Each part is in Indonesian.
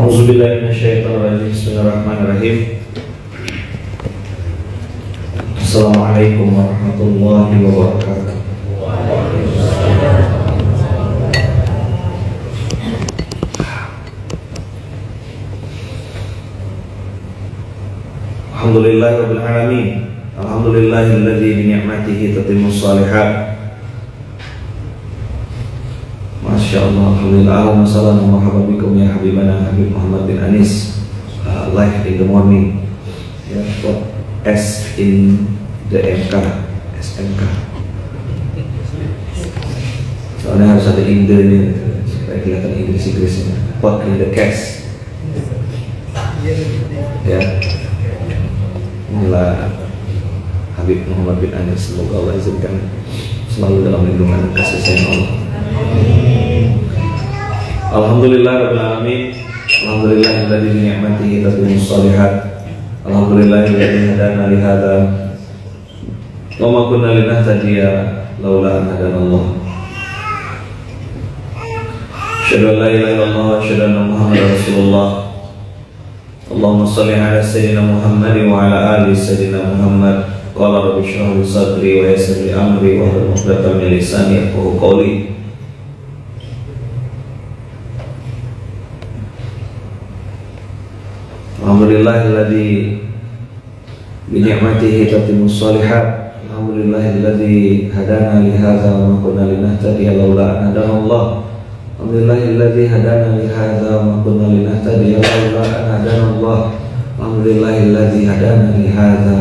A'udzubillahi minasyaitonirrajim. Bismillahirrahmanirrahim. Assalamualaikum warahmatullahi wabarakatuh. Alhamdulillahirabbil alamin. Alhamdulillahilladzi bi ni'matihi tatimmus shalihat. Masyaallah, alhamdulillah, wassalamu bikum ya habibana Habib Muhammad bin Anis. Live in the morning. Ya, S in the MK, SMK. Soalnya harus ada in the ini supaya kelihatan Inggrisnya. Pot in the cash. Ya. Inilah Habib Muhammad bin Anis. Semoga Allah izinkan selalu dalam lindungan dan kasih sayang Allah. Alhamdulillahirabbil alamin. Alhamdulillahilladzi bi ni'matihi tatimmus shalihat. Alhamdulillahilladzi hadana li hadza wa ma kunna linahtadiya laula an hadana Allah. Asyhadu an la ilaha illallah wa asyhadu anna Muhammadar Rasulullah. Allahumma shalli ala sayyidina Muhammad wa ala ali sayyidina Muhammad. Qala rabbi shrah li sadri wa yassir li amri wa hlul 'uqdatam min lisani yafqahu qawli. Alhamdulillahilladzi bi ni'matihi tatimmus shalihat. Alhamdulillahilladzi hadana li hadza wa ma kunna linahtadiya laula an hadana Allah. Alhamdulillahilladzi hadana li hadza wa ma kunna linahtadiya laula an hadana Allah. Alhamdulillahilladzi hadana li hadza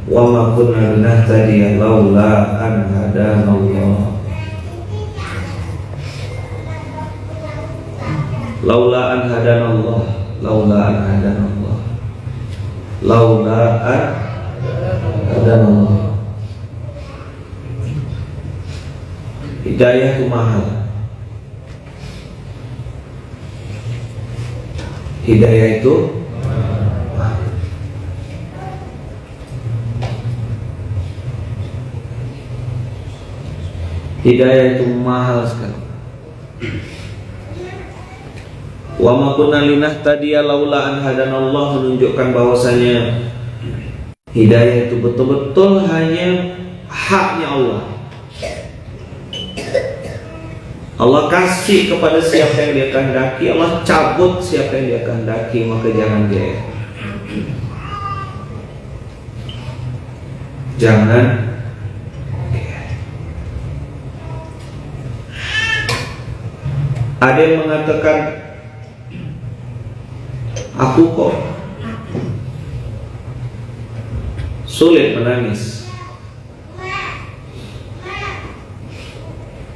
wa ma kunna linahtadiya laula an hadana Allah. Laula an hadana Allah. Laula an hadana Allah. Laula an hadana Allah. Hidayah itu mahal. Hidayah itu mahal. Hidayah itu mahal sekali. Wa ma kunna linahtadiya laula an hadanallah, menunjukkan bahwasanya hidayah itu betul-betul hanya haknya Allah. Allah kasih kepada siapa yang Dia kehendaki, Allah cabut siapa yang Dia kehendaki, maka jangan ada yang mengatakan, aku kok sulit menangis.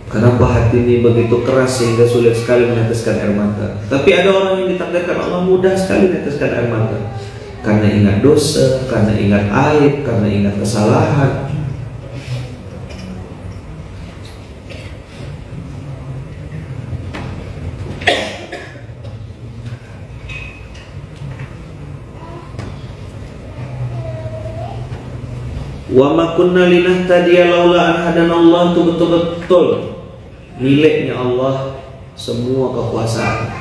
Kenapa hati ini begitu keras sehingga sulit sekali meneteskan air mata? Tapi ada orang yang ditakdirkan Allah mudah sekali meneteskan air mata, karena ingat dosa, karena ingat aib, karena ingat kesalahan. Wa ma kunna linahtadiya laula an hadanallah, itu betul-betul miliknya Allah semua kekuasaan.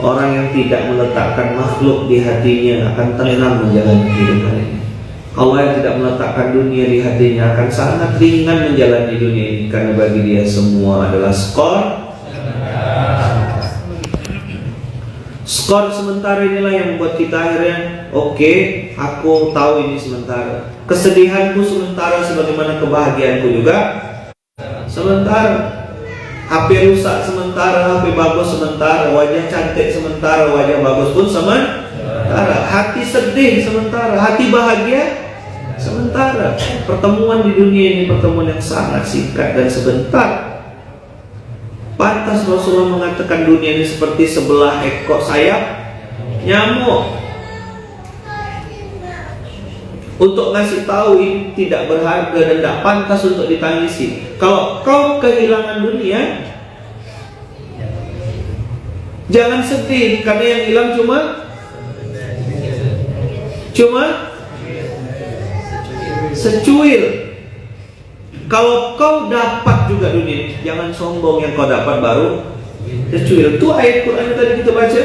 Orang yang tidak meletakkan makhluk di hatinya akan tenang menjalani kehidupan ini. Allah yang tidak meletakkan dunia di hatinya akan sangat ringan menjalani dunia ini, karena bagi Dia semua adalah skor sementara. Inilah yang membuat kita akhirnya oke, aku tahu ini sementara. Kesedihanku sementara, sebagaimana kebahagiaanku juga sementara. HP rusak sementara, HP bagus sementara. Wajah cantik sementara, wajah bagus pun sementara. Hati sedih sementara, hati bahagia sementara. Pertemuan di dunia ini pertemuan yang sangat singkat dan sebentar. Pantas Rasulullah mengatakan dunia ini seperti sebelah ekor sayap nyamuk. Untuk ngasih tahu ini tidak berharga dan tidak pantas untuk ditangisi. Kalau kau kehilangan dunia, jangan sedih, karena yang hilang cuma secuil. Kalau kau dapat juga dunia, jangan sombong, yang kau dapat baru Itu ayat Quran yang tadi kita baca.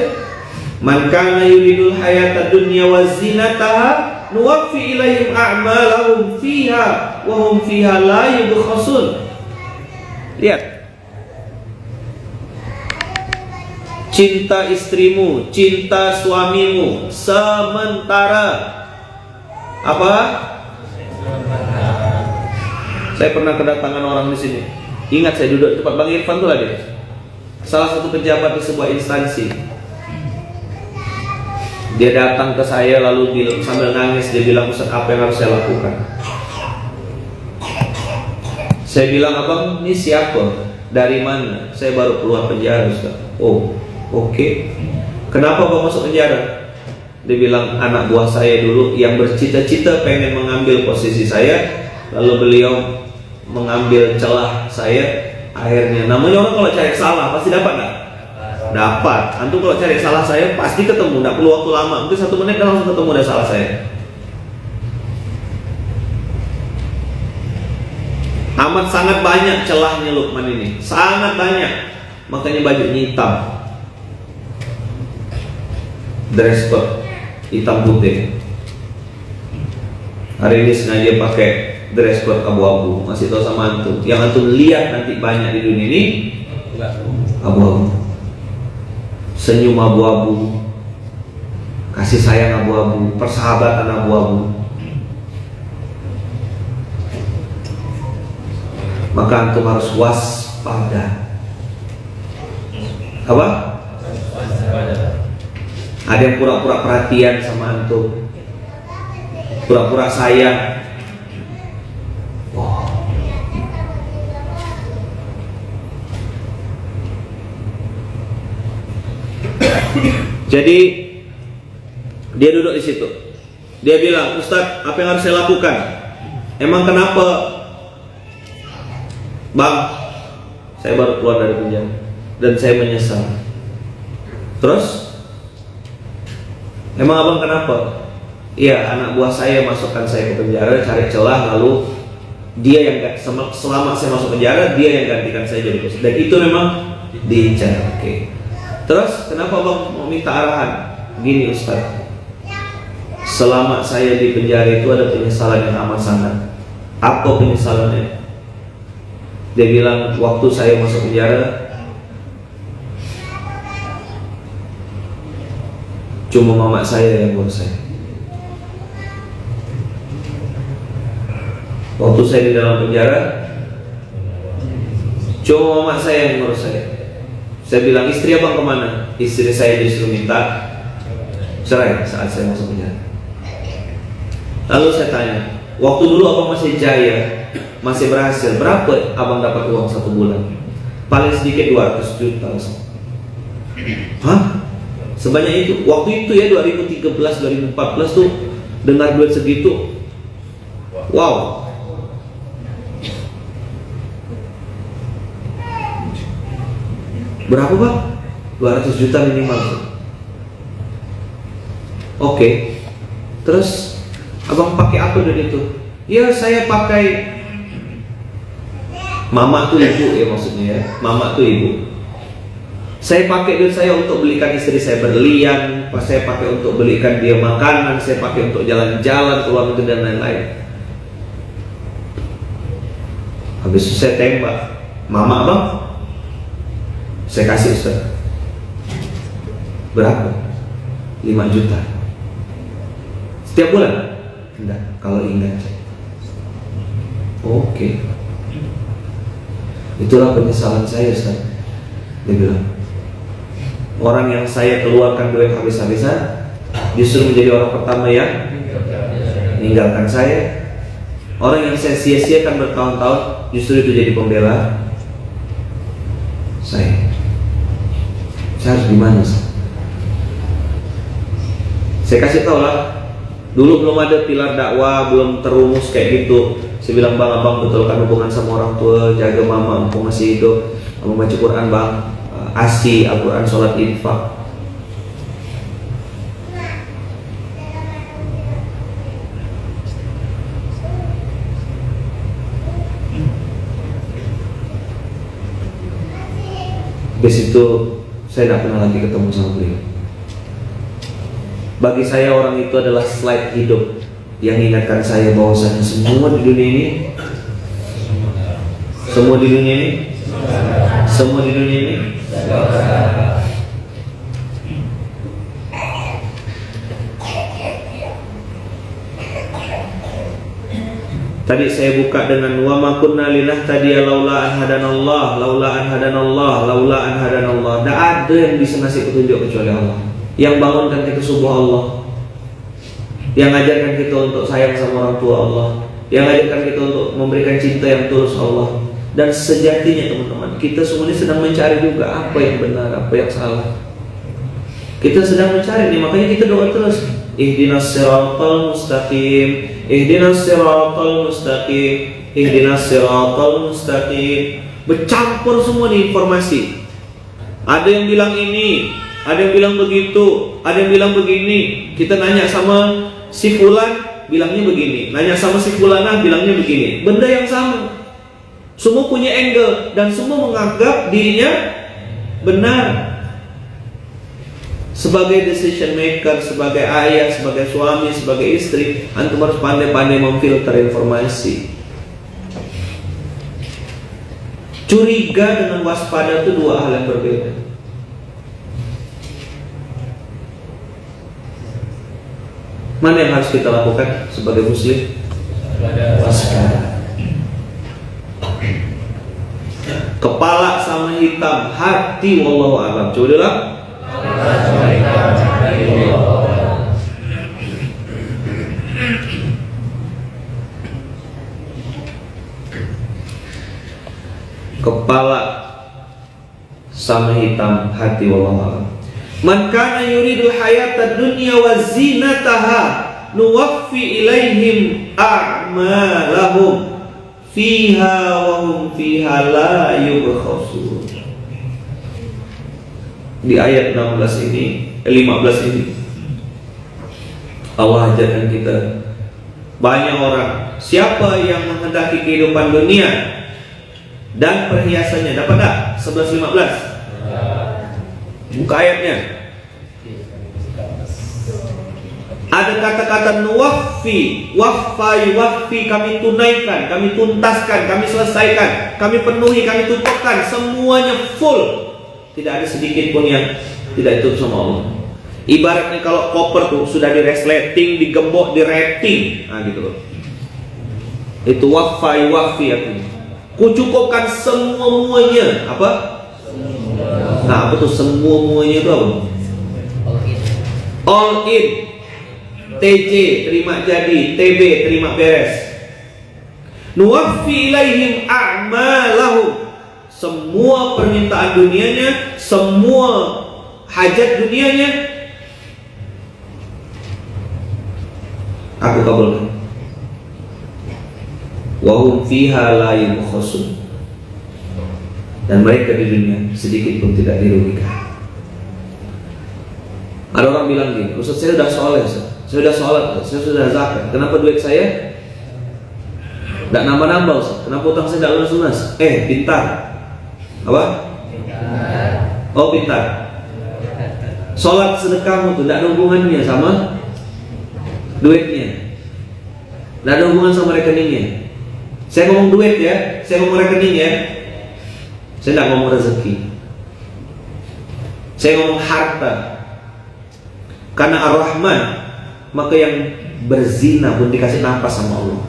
Man kana yuridul hayata dunya wa zinataha nuwaffi ilaihim a'malahum fiha wa hum fiha la yubkhasun. Lihat. Cinta istrimu, cinta suamimu sementara. Apa? Saya pernah kedatangan orang di sini. Ingat saya duduk di tempat Bang Irfan tuh lagi. Salah satu pejabat di sebuah instansi. Dia datang ke saya lalu sambil nangis dia bilang, Ustaz, apa yang harus saya lakukan? Saya bilang, abang ini siapa? Dari mana? Saya baru keluar penjara, Ustaz. Oh, oke. Kenapa abang masuk penjara? Dia bilang, anak buah saya dulu yang bercita-cita pengen mengambil posisi saya, lalu beliau mengambil celah saya. Akhirnya, namanya orang kalau cari salah pasti dapat nggak? Dapat. Antum kalau cari salah saya pasti ketemu, nggak perlu waktu lama, mungkin 1 menit kan langsung ketemu ada salah saya. Amat sangat banyak celahnya Luqman ini, sangat banyak. Makanya bajunya hitam, dress code hitam putih. Hari ini sengaja pakai dress code abu-abu. Masih tahu sama antum, yang antum lihat nanti banyak di dunia ini abu-abu. Senyum abu-abu, kasih sayang abu-abu, persahabatan abu-abu. Maka antum harus waspada. Apa? Ada yang pura-pura perhatian sama antum, pura-pura sayang. Jadi dia duduk di situ. Dia bilang, Ustaz, apa yang harus saya lakukan? Emang kenapa? Bang, saya baru keluar dari penjara dan saya menyesal. Terus? Emang abang kenapa? Iya, anak buah saya masukkan saya ke penjara, cari celah, lalu dia yang selama saya masuk penjara, dia yang gantikan saya jadi bos. Dan itu memang diincar. Oke. Terus kenapa abang mau minta arahan? Gini Ustaz, selama saya di penjara itu ada penyesalan yang amat sangat. Apa penyesalannya? Dia bilang, waktu saya masuk penjara cuma mama saya yang ngurus saya. Waktu saya di dalam penjara cuma mama saya yang ngurus saya. Saya bilang, istri abang kemana? Istri saya disuruh minta cerai saat saya masuk penjara. Lalu saya tanya, waktu dulu abang masih jaya, masih berhasil, berapa abang dapat uang 1 bulan? Paling sedikit 200 juta. Hah? Sebanyak itu? Waktu itu ya 2013, 2014 tuh dengar duit segitu. Wow. Berapa bang? 200 juta minimal. Oke. Terus abang pakai apa duit itu? Ya saya pakai. Mama tuh ibu ya maksudnya ya. Mama tuh ibu. Saya pakai duit saya untuk belikan istri saya berlian. Saya pakai untuk belikan dia makanan. Saya pakai untuk jalan-jalan keluar negeri dan lain-lain. Habis itu saya tembak. Mama abang, saya kasih Ustaz. Berapa? 5 juta. Setiap bulan? Enggak, kalau ingat. Oke. Itulah penyesalan saya Ustaz. Dia bilang, orang yang saya keluarkan duit habis-habisan justru menjadi orang pertama yang meninggalkan saya. Orang yang saya sia-siakan bertahun-tahun justru itu jadi pembela saya. Saya harus gimana sih? Saya kasih tahu lah. Dulu belum ada pilar dakwah, belum terumus kayak gitu. Saya bilang, bang, abang betulkan hubungan sama orang tua, jaga mama, mumpung masih hidup, abang baca Quran bang, ASI, Al-Quran, sholat, infak. Habis itu saya tidak pernah lagi ketemu sama beliau. Bagi saya orang itu adalah slide hidup yang ingatkan saya bahwasanya semua di dunia ini, semua di dunia ini, semua di dunia ini tadi saya buka dengan wa ma kunna linahtadiya laula an hadanallah, laula an hadanallah, laula an hadanallah. Tidak ada yang bisa ngasih petunjuk kecuali Allah. Yang bangunkan kita subuh Allah, yang ajarkan kita untuk sayang sama orang tua Allah, yang ajarkan kita untuk memberikan cinta yang tulus Allah. Dan sejatinya teman-teman, kita semuanya sedang mencari juga apa yang benar, apa yang salah. Kita sedang mencari nih, makanya kita doa terus. Ihdinas siratal mustaqim, ihdinas siratal mustaqim, ihdinas siratal mustaqim. Bercampur semua nih informasi. Ada yang bilang ini, ada yang bilang begitu, ada yang bilang begini. Kita nanya sama si fulan, bilangnya begini. Nanya sama si fulanah, bilangnya begini. Benda yang sama. Semua punya angle dan semua menganggap dirinya benar. Sebagai decision maker, sebagai ayah, sebagai suami, sebagai istri, antum harus pandai-pandai memfilter informasi. Curiga dengan waspada itu dua hal yang berbeda. Mana yang harus kita lakukan sebagai muslim? Waspada. Kepala sama hitam, hati wallahu a'lam. Coba dulu. Kepala sama hitam, hati wallahu a'lam. Man kana yuridul hayatad dunya wa zinataha nuwaffi ilaihim a'malahum fiha wa hum fiha la yubkhasun. Di ayat 16 ini, 15 ini Allah ajarkan kita, banyak orang, siapa yang menghendaki kehidupan dunia dan perhiasannya, dapat tak? 11-15 buka ayatnya. Ada kata-kata nuwaffi, waffai, waffi, kami tunaikan, kami tuntaskan, kami selesaikan, kami penuhi, kami tutupkan, semuanya full. Tidak ada sedikit pun yang tidak ditutup sama Allah. Ibaratnya kalau koper tuh sudah di resleting, digembok, di rating, nah gitu loh. Itu waffai, waffi artinya. Kucukupkan semuanya. Apa? Nah, apa tuh semuanya itu apa? All in. TJ terima jadi, TB terima beres. Nuwaffi ilaihim a'malahum. Semua permintaan dunianya, semua hajat dunianya aku kabulkan. Wa hum fiha la yubkhasun. Dan mereka di dunia sedikit pun tidak dirugikan. Ada orang bilang gini, Ustaz saya sudah soleh, saya sudah sholat, saya sudah zakat, kenapa duit saya tidak nambah-nambah Ustaz? Kenapa utang saya tidak lunas-lunas? Pintar. Apa? Oh pintar. Sholat sedekahmu itu tidak ada hubungannya sama duitnya, tidak ada hubungan sama rekeningnya. Saya ngomong duit ya, saya ngomong rekening ya. Saya tidak ngomong rezeki, saya ngomong harta. Karena Ar-Rahman, maka yang berzina pun dikasih nafas sama Allah.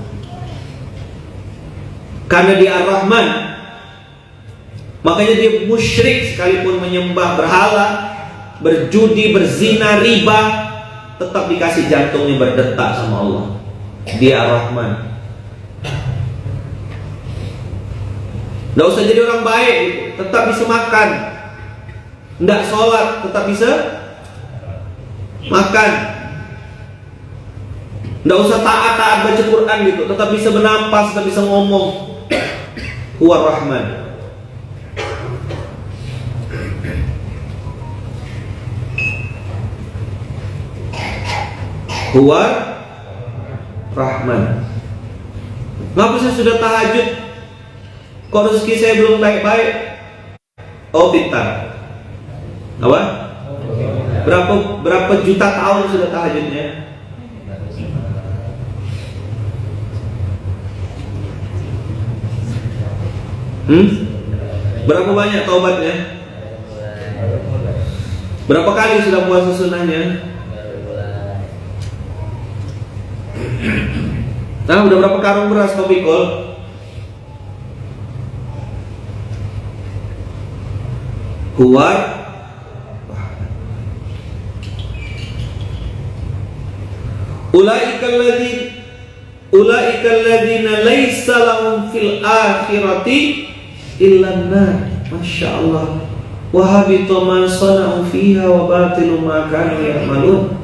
Karena dia Ar-Rahman, makanya dia musyrik, sekalipun menyembah berhala, berjudi, berzina, riba, tetap dikasih jantungnya berdetak sama Allah. Dia Ar-Rahman. Tidak usah jadi orang baik, tetap bisa makan. Tidak sholat, tetap bisa makan. Tidak usah taat baca Quran gitu, tetap bisa bernafas, tetap bisa ngomong. Huwa Rahman. Huwa Rahman. Ngapa saya sudah tahajud, kok rezeki saya belum baik-baik? Oh, pintar. Apa? Berapa juta tahun sudah tahajudnya? Berapa banyak taubatnya? Berapa kali sudah puasa sunnahnya? Nah, udah berapa karung beras kau pikul? Keluar. Ulaika alladzina laisa lahum fil akhirati illa an-nar. Masya Allah. Wa habita ma sana'u fiha wa batilu ma kanu ya'malun.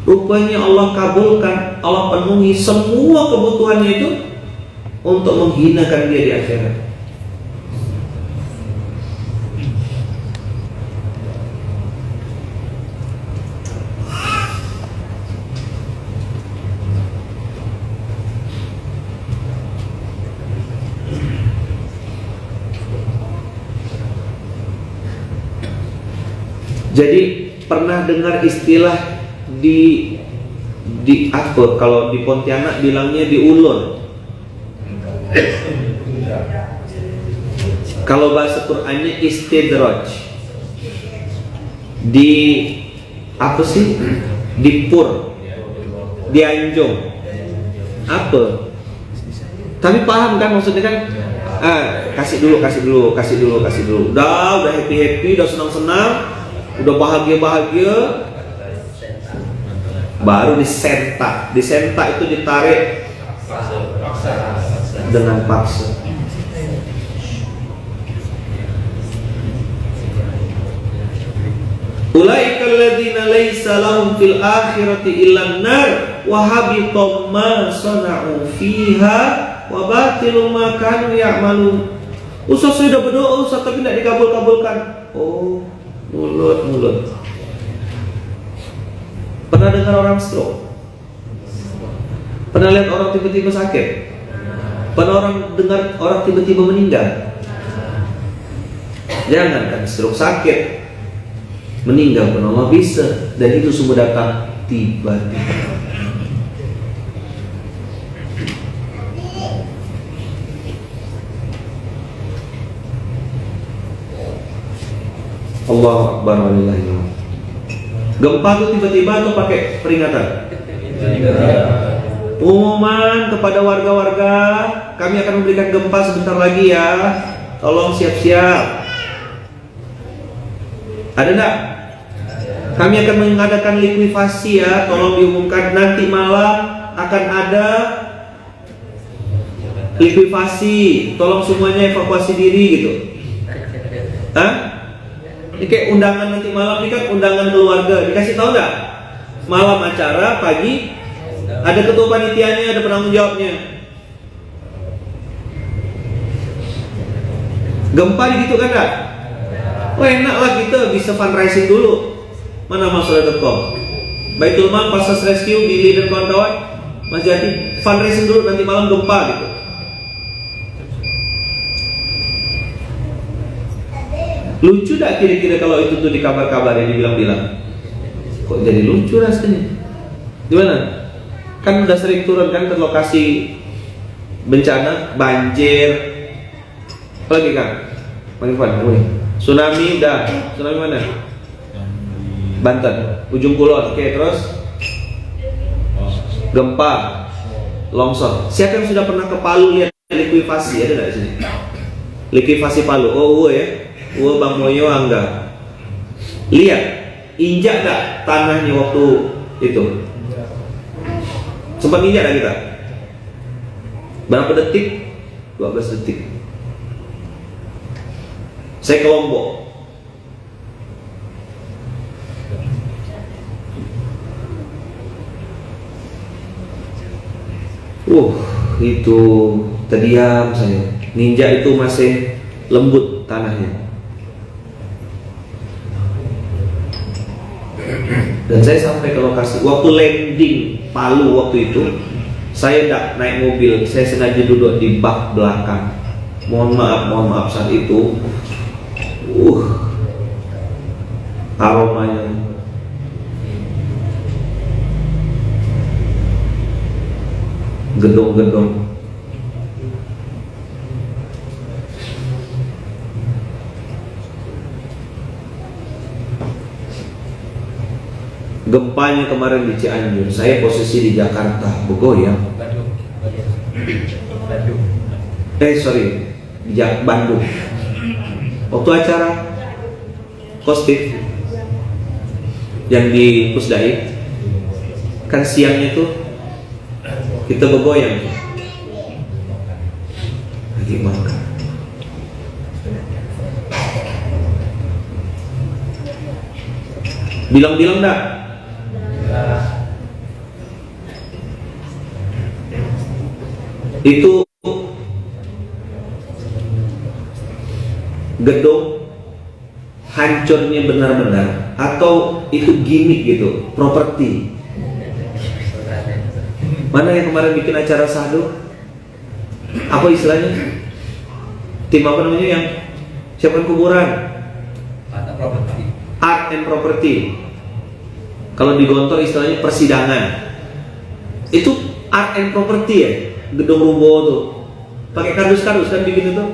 Rupanya Allah kabulkan, Allah penuhi semua kebutuhannya itu untuk menghinakan dia di akhirat. Jadi pernah dengar istilah di apa? Kalau di Pontianak bilangnya diulur. Kalau bahasa Qur'annya istidraj. Di apa sih? Dipur, dianjung. Apa? Tapi paham kan maksudnya kan? Kasih dulu. Udah happy, udah senang-senang. Udah bahagia, baru disenta itu ditarik dengan paksa. Ulaikal ladzina laisa lahum fil akhirati illan nar wa habita ma sana'u fiha wa batilu ma kanu ya'malun. Ustaz sudah berdoa Ustaz tapi tidak dikabulkan. Oh, mulut. Pernah dengar orang stroke? Pernah lihat orang tiba-tiba sakit? Pernah dengar orang tiba-tiba meninggal? Jangankan stroke, sakit, meninggal pun Allah bisa. Dan itu semua datang tiba-tiba. Allah Akbar walillahi. Gempa itu tiba-tiba atau pakai peringatan? Pengumuman kepada warga-warga, kami akan memberikan gempa sebentar lagi ya. Tolong siap-siap. Ada enggak? Kami akan mengadakan likuifasi ya. Tolong diumumkan nanti malam akan ada likuifasi. Tolong semuanya evakuasi diri gitu. Ini kayak undangan nanti malam, ini kan undangan keluarga. Dikasih tahu nggak? Malam acara, pagi ada ketua panitianya, ada penanggung jawabnya. Gempa gitu kan nggak? Oh enak lah kita bisa fundraising dulu. Mana masalah.com, Baitul Mal, Pasas Rescue, Billy dan kawan-kawan, Mas Jati, fundraising dulu nanti malam gempa gitu. Lucu tak kira-kira kalau itu tuh di kabar-kabarnya dibilang-bilang? Kok jadi lucu rasanya? Gimana? Kan udah sering turun kan ke lokasi bencana, banjir. Apa lagi kan? Tsunami udah. Tsunami mana? Banten, Ujung Kulon. Oke, terus gempa, longsor. Siapa yang sudah pernah ke Palu lihat likuifasi? Ada nggak di sini? Likuifasi Palu. Oh, ya. Bang Moyo Angga. Lihat, injak gak tanahnya waktu itu? Sempat injak gak kita? Berapa detik? 12 detik. Saya ke Lombok. Itu terdiam saya. Ninja itu masih lembut tanahnya. Dan saya sampai ke lokasi. Waktu landing Palu waktu itu, saya tidak naik mobil, saya sengaja duduk di bak belakang. Mohon maaf saat itu Aromanya gedung-gedung. Gempanya kemarin di Cianjur, saya posisi di Jakarta, bergoyang. Di Bandung. Waktu acara Kostif yang di Pusdai, kan siangnya tuh kita bergoyang lagi makan. Bilang-bilang dah. Itu gedung hancurnya benar-benar atau itu gimmick gitu, properti. Mana yang kemarin bikin acara sahdu? Apa istilahnya? Tim apa namanya yang siapkan kuburan? Art and property. Kalau di Gontor istilahnya persidangan. Itu art and property ya, gedung Rumbo tuh. Pakai kardus-kardus kan bikin itu.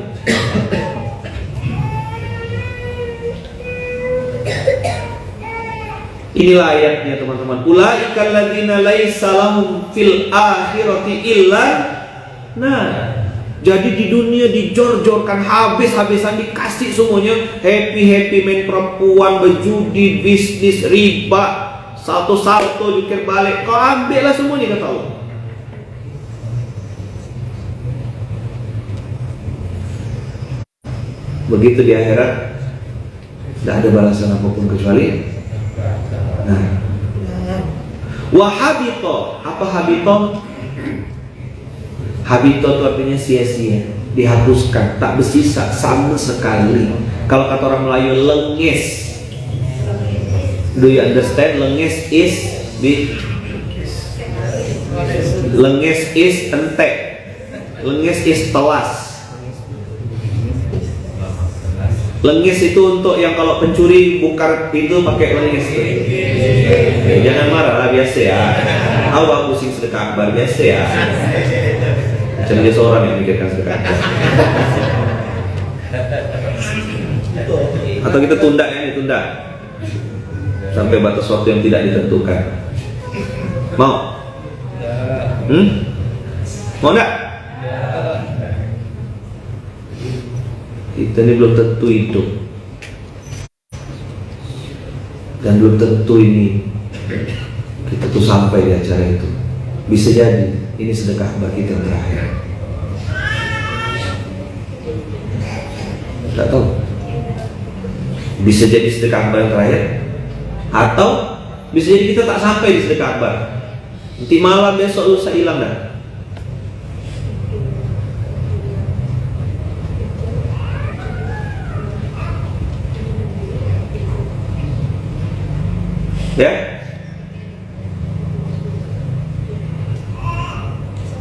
Inilah ayatnya teman-teman. Ulaikal ladzina laisa lahum fil akhirati illa nah. Jadi di dunia dijor-jorkan habis-habisan, dikasih semuanya, happy main perempuan, berjudi, bisnis, riba, salto jukir balik, kau ambil lah semuanya kata Allah. Begitu di akhirat tidak ada balasan apapun kecuali wahabito. Apa habito? Habito itu artinya sia-sia, dihapuskan, tak bersisa sama sekali. Kalau kata orang Melayu, lenges. Do you understand? Lenges is lenges is entek, lenges is telas. Lenges itu untuk yang kalau pencuri bongkar pintu pakai lenges tuh. Jangan marah lah, biasa ya. Awak pusing sedekah akbar, biasa ya. Jadi dia seorang yang mikirkan sedekah akbar. Atau kita tunda ya, ditunda sampai batas waktu yang tidak ditentukan. Mau? Mau enggak? Kita ini belum tentu hidup, dan belum tentu ini kita tuh sampai di acara itu. Bisa jadi ini sedekah akbar kita yang terakhir. Tidak tahu. Bisa jadi sedekah akbar yang terakhir, atau bisa jadi kita tak sampai di sedekah akbar. Nanti malam, besok, lusa hilang dah. Ya,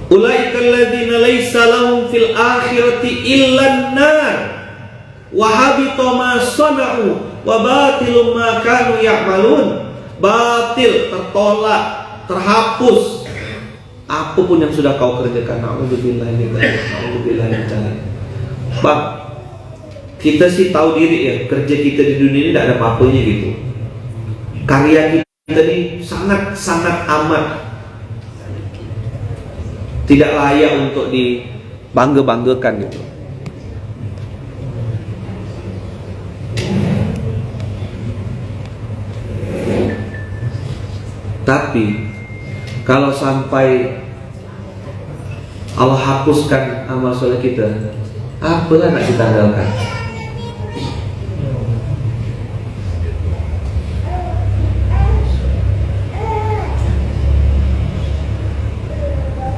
ulaikal ladzina laisa lahum fil akhirati illan nar wa habita ma sana'u wa batilum ma kanu ya'malun. Batil, tertolak, terhapus apapun yang sudah kau kerjakan. Nauzubillahi min dzalik. Bang, kita sih tahu diri ya, kerja kita di dunia ini tidak ada apa-apanya gitu. Karya kita ini sangat amat tidak layak untuk dibangga-banggakan gitu. Tapi kalau sampai Allah hapuskan amal soleh kita, apalah nak kita andalkan?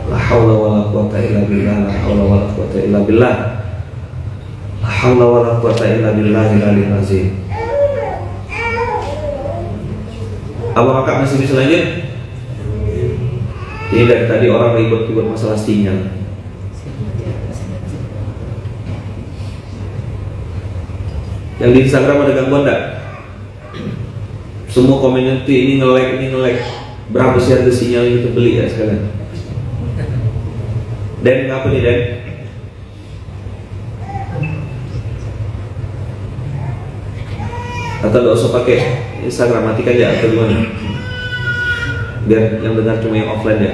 La haula wala quwata illa billah, la haula wala quwata illa billah, la haula wala quwata illa billahil aliyyil azim. Abu Kakak masih bisa lanjut? Ini dari tadi orang ribut masalah sinyal. Yang di Instagram ada gangguan enggak? Semua community ini nge-like. Berapa sih harga sinyal yang kita beli ya sekarang? Dan ngapa nih Dan? Atau nggak usah pakai Instagram, matikan ya atau gimana? Biar yang dengar cuma yang offline ya.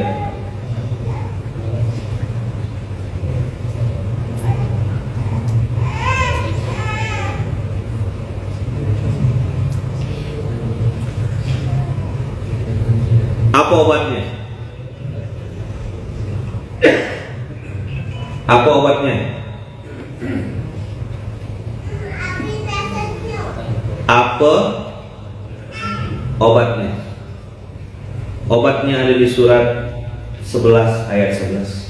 Apa obatnya? Apa obatnya? Apa obatnya? Obatnya ada di surat 11 ayat 11.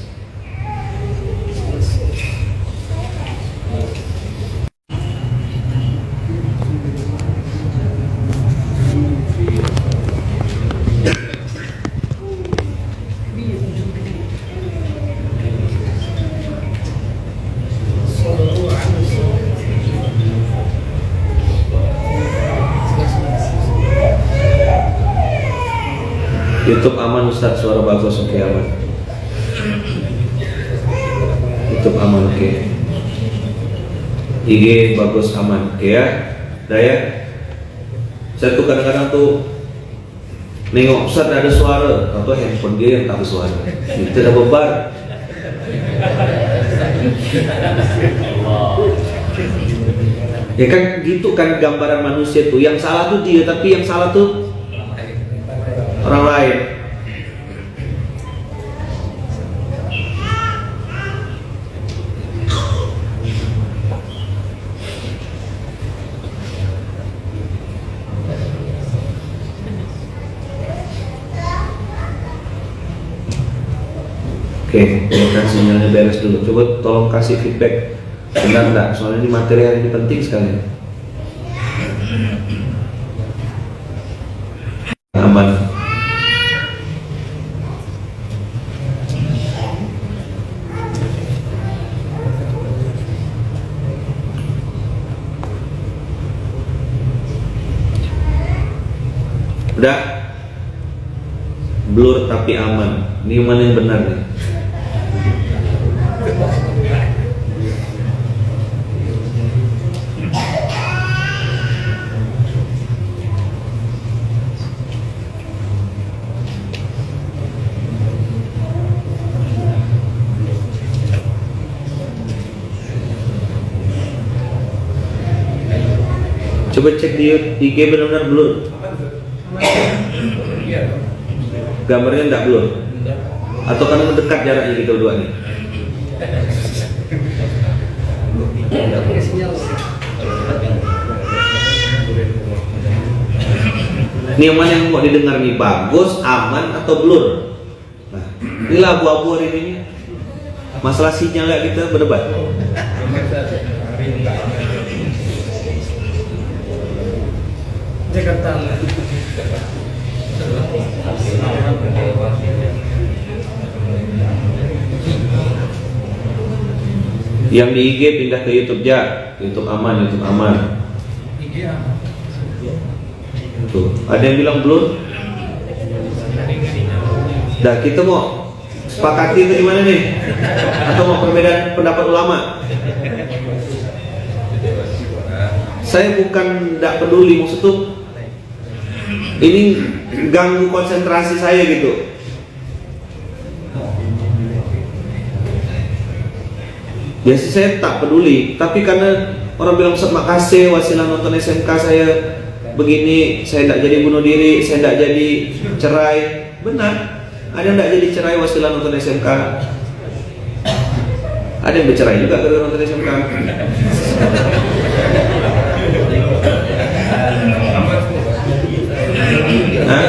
YouTube aman Ustaz, suara bagus, oke aman. YouTube aman, oke. IG bagus, aman, oke ya. Udah ya. Saya tuh kadang-kadang tuh nengok Ustaz ada suara, atau handphone dia yang tak bersuara. Itu ada bebar. Ya kan gitu kan gambaran manusia tuh. Yang salah tuh dia, tapi yang salah tuh orang lain. Oke, kan sinyalnya beres dulu. Coba tolong kasih feedback. Benar enggak? Soalnya ini materi hari ini penting sekali. Aman. Udah blur tapi aman. Ini mana yang benar nih? Coba cek di IG benar-benar blur. Gambarnya enggak blur? Atau karena dekat jaraknya kita berdua nih? Ini yang mana yang mau didengar nih? Bagus, aman, atau blur? Nah, inilah abu-abu hari ini. Masalah sinyal ya, kita berdebat. Jakarta. Yang di IG pindah ke YouTube ya. YouTube aman, YouTube aman. IG aman. Tuh, ada yang bilang blur? Dah, kita mau sepakati itu gimana nih? Atau mau perbedaan pendapat ulama? Saya bukan tidak peduli, maksud tuh ini ganggu konsentrasi saya gitu. Biasa saya tak peduli, tapi karena orang bilang Ustaz makasih wasilah nonton SMK saya begini, saya tidak jadi bunuh diri, saya tidak jadi cerai. Benar, ada yang tidak jadi cerai wasilah nonton SMK. Ada yang bercerai juga gara-gara nonton SMK. Hah?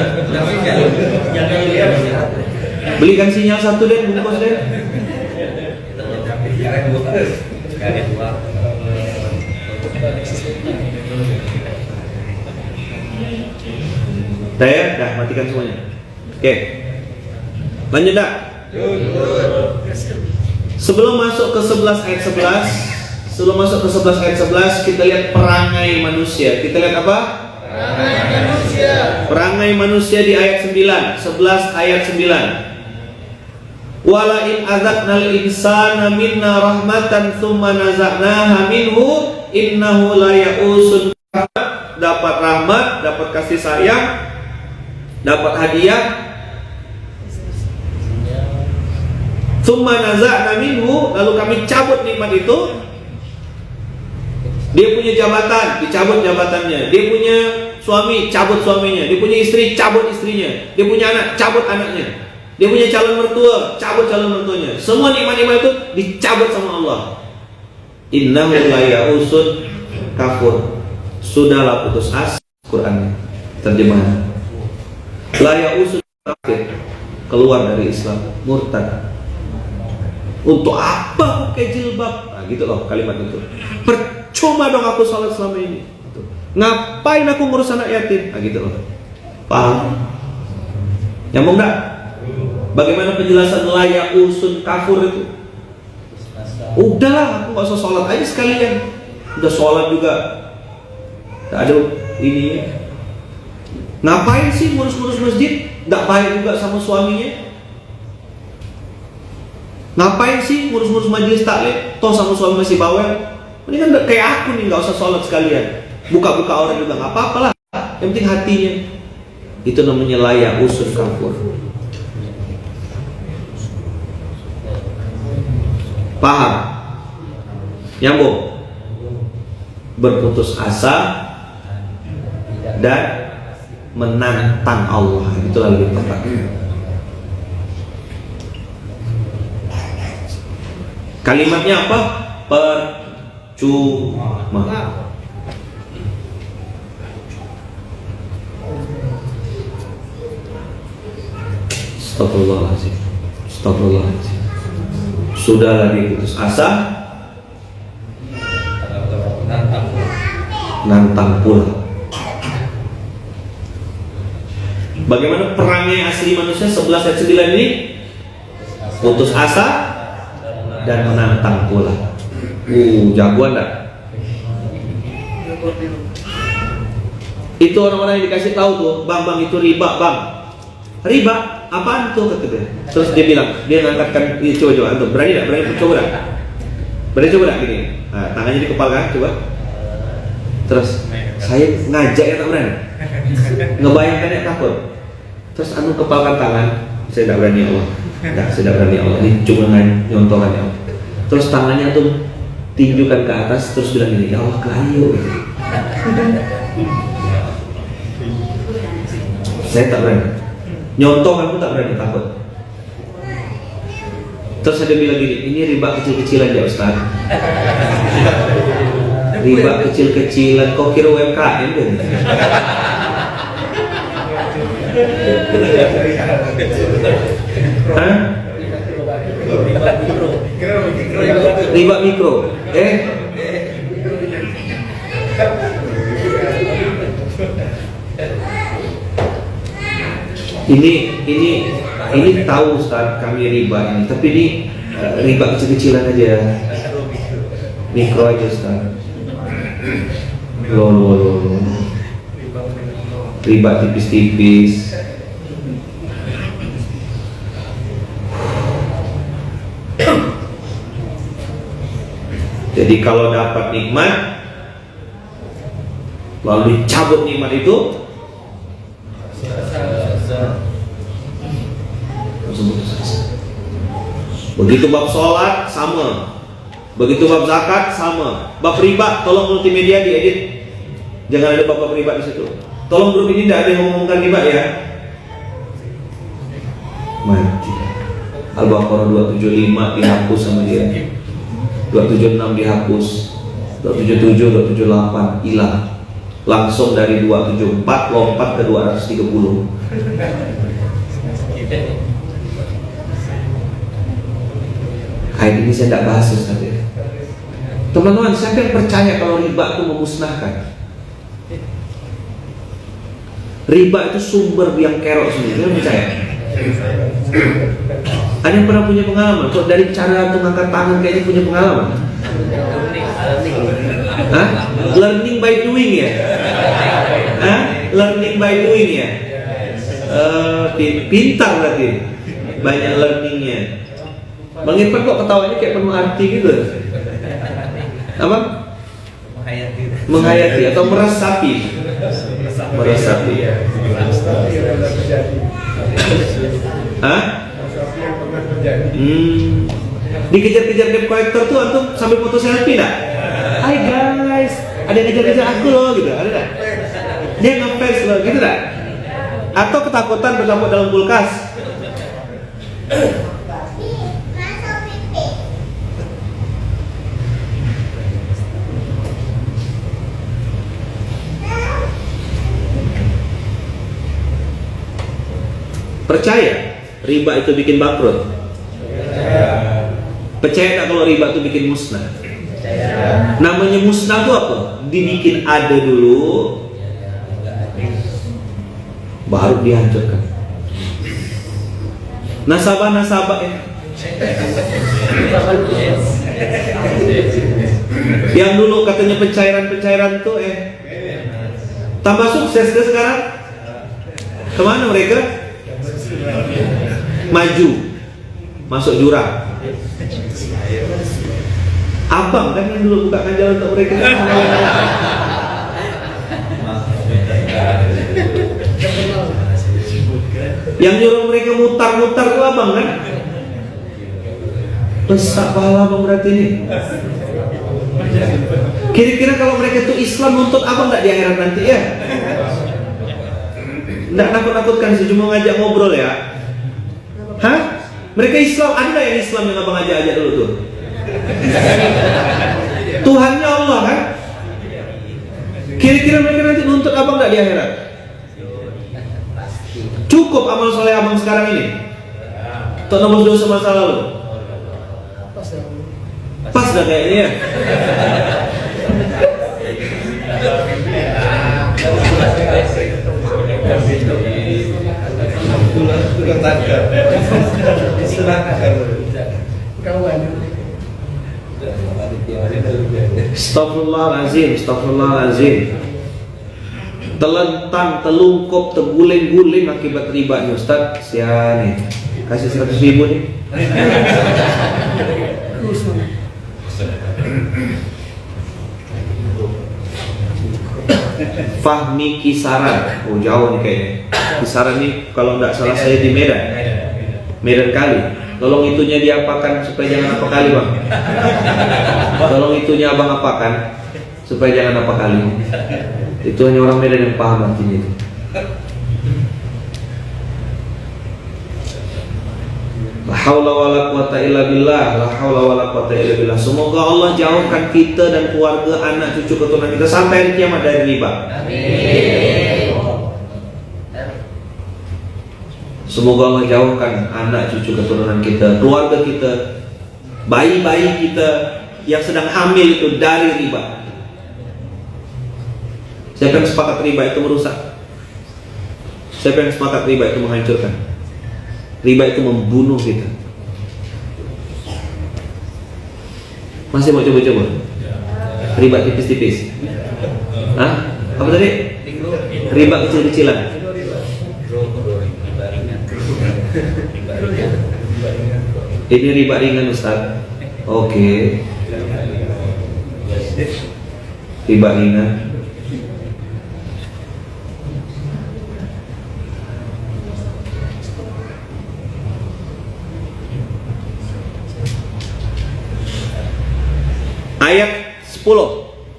Belikan sinyal satu deh, bungkus deh. Dah, matikan semuanya. Oke. Lanjut dah. Sebelum masuk ke 11 ayat 11, sebelum masuk ke 11 ayat 11 kita lihat perangai manusia. Kita lihat apa? Perangai manusia. Perangai manusia di ayat 9, 11 ayat 9. Wala in adzaqnal insana minna rahmatan tsumma naza'naha minhu innahu la ya'usun. Dapat rahmat, dapat kasih sayang, dapat hadiah. Tsumma naza'na minhu, lalu kami cabut nikmat itu. Dia punya jabatan, dicabut jabatannya. Dia punya suami, cabut suaminya. Dia punya istri, cabut istrinya. Dia punya anak, cabut anaknya. Dia punya calon mertua, cabut calon mertuanya. Semua nikmat-nikmat itu dicabut sama Allah. Innahu la ya'usun kafur. Sudahlah putus asa. Quran terjemahan. La ya'usun kafir, keluar dari Islam, murtad. Untuk apa pakai jilbab? Nah, gitu loh kalimat itu. Percuma dong aku sholat selama ini. Gitu. Ngapain aku ngurus anak yatim? Nah, gitu loh. Paham? Nyambung enggak? Bagaimana penjelasan layak usun kafur itu? Udahlah, aku nggak usah sholat aja sekalian. Udah sholat juga, nggak ada ini. Ngapain sih ngurus-ngurus masjid? Nggak baik juga sama suaminya. Ngapain sih ngurus-ngurus majelis taklim? Toh sama suami masih bawel. Ini kan kayak aku nih, nggak usah sholat sekalian. Buka-buka orang juga nggak apa-apa lah. Yang penting hatinya. Itu namanya layak usun kafur. Paham? Nyambung? Berputus asa dan menantang Allah, itulah lebih tepat. Kalimatnya apa? Percuma. Astagfirullahaladzim. Astagfirullahaladzim. Sudahlah diputus asa, nantang pula. Bagaimana perangai asli manusia 11 ayat 9 ini? Putus asa dan menantang pula. Jagoan enggak? Itu orang-orang yang dikasih tahu tuh, bang itu riba bang. Riba? Apaan tuh kata dia? Terus dia bilang, dia ngangkatkan, coba antum berani enggak? Coba enggak gini. Nah, tangannya di kepala kan, coba. Terus saya ngajak ya tak berani. Ngebayangkan ya takut. Terus anu kepalkan tangan, saya tidak berani Allah. Saya tidak berani Allah. Ini cuma nyontohan ya Allah. Terus tangannya tuh tinjukan ke atas, terus bilang gini, ya Allah kelayu. Saya tak berani. Nyontoh aku tak berani, takut. Terus ada bilang gini, ini riba kecil-kecilan ya Ustaz. Riba kecil-kecilan, kok kira UMKM dong? Hah? Riba mikro. Ini tahu Ustaz kami riba ini, tapi ini riba kecil-kecilan aja, mikro aja Ustaz. Loh. Riba tipis-tipis. Jadi kalau dapat nikmat lalu dicabut nikmat itu, begitu bab sholat sama, begitu bab zakat sama, bab riba tolong multimedia diedit, jangan ada bab riba di situ. Tolong grup ini tidak ada yang ngomongkan riba ya. Mati. Al-Baqarah 275 dihapus sama dia, 276 dihapus, 277, 278 hilang. Langsung dari 274 lompat ke 230. Ayat ini saya tidak bahas Ustaz ya. Teman-teman, siapa yang percaya kalau riba itu memusnahkan? Riba itu sumber biang kerok sendiri, saya percaya. Ada yang pernah punya pengalaman? Kok dari cara untuk angkat tangan kayaknya punya pengalaman? Hah? Learning by doing ya? Hah? Learning by doing ya? Pintar berarti. Banyak learningnya. Bang Irfan kok ketawanya kayak penuh arti gitu? Apa? Menghayati atau meresapi? Meresapi. Hah? Dikejar-kejar debt collector tuh antum sambil foto selfie enggak? Hai guys, ada yang ngejar-ngejar aku loh gitu, ada enggak? Dia ngefans loh gitu enggak? Atau ketakutan bertemu dalam kulkas? Percaya riba itu bikin bangkrut? Percaya tak kalau riba itu bikin musnah? Namanya musnah itu apa? Dibikin ada dulu, baru dihancurkan. Nasabah-nasabah yang dulu katanya pencairan tuh tambah sukses ke sekarang. Kemana mereka? Maju, masuk jurang. Abang kan yang dulu bukakan jalan untuk mereka. Yang nyuruh mereka mutar-mutar itu abang kan? Besar pahala abang berarti ini. Kira-kira kalau mereka itu Islam nuntut abang nggak di akhirat nanti ya? Nggak nakut-nakutkan sih, cuma ngajak ngobrol ya. Hah? Mereka Islam, ada yang Islam yang abang ajak-ajak dulu tuh? Tuhannya Allah kan? Kira-kira mereka nanti nuntut abang nggak di akhirat? Cukup amal soleh abang sekarang ini untuk nembus dosa masa lalu? Pas dah kayaknya ya. Astagfirullahaladzim, astagfirullahaladzim. Telentang, telungkup, terguling-guling akibat riba nih Ustaz. Sia nih, kasih 100.000 nih. Fahmi Kisaran, oh jauh nih kayaknya. Kisaran nih kalau nggak salah saya di Medan kali. Tolong itunya diapakan supaya jangan apa kali bang. Tolong itunya abang apakan supaya jangan apa kali. Itu hanya orang Medan yang paham artinya itu. La haula wala quwata illa billah, la haula wala quwata illa billah. Semoga Allah jauhkan kita dan keluarga, anak cucu keturunan kita sampai hari kiamat dari riba. Amin. Semoga Allah jauhkan anak cucu keturunan kita, keluarga kita, bayi-bayi kita yang sedang hamil itu dari riba. Siapa yang sepakat riba itu merusak? Siapa yang sepakat riba itu menghancurkan? Riba itu membunuh kita. Masih mau coba-coba? Riba tipis-tipis? Hah? Apa tadi? Riba kecil-kecilan? Ini riba ringan Ustaz. Oke. Riba ringan. Ayat 10.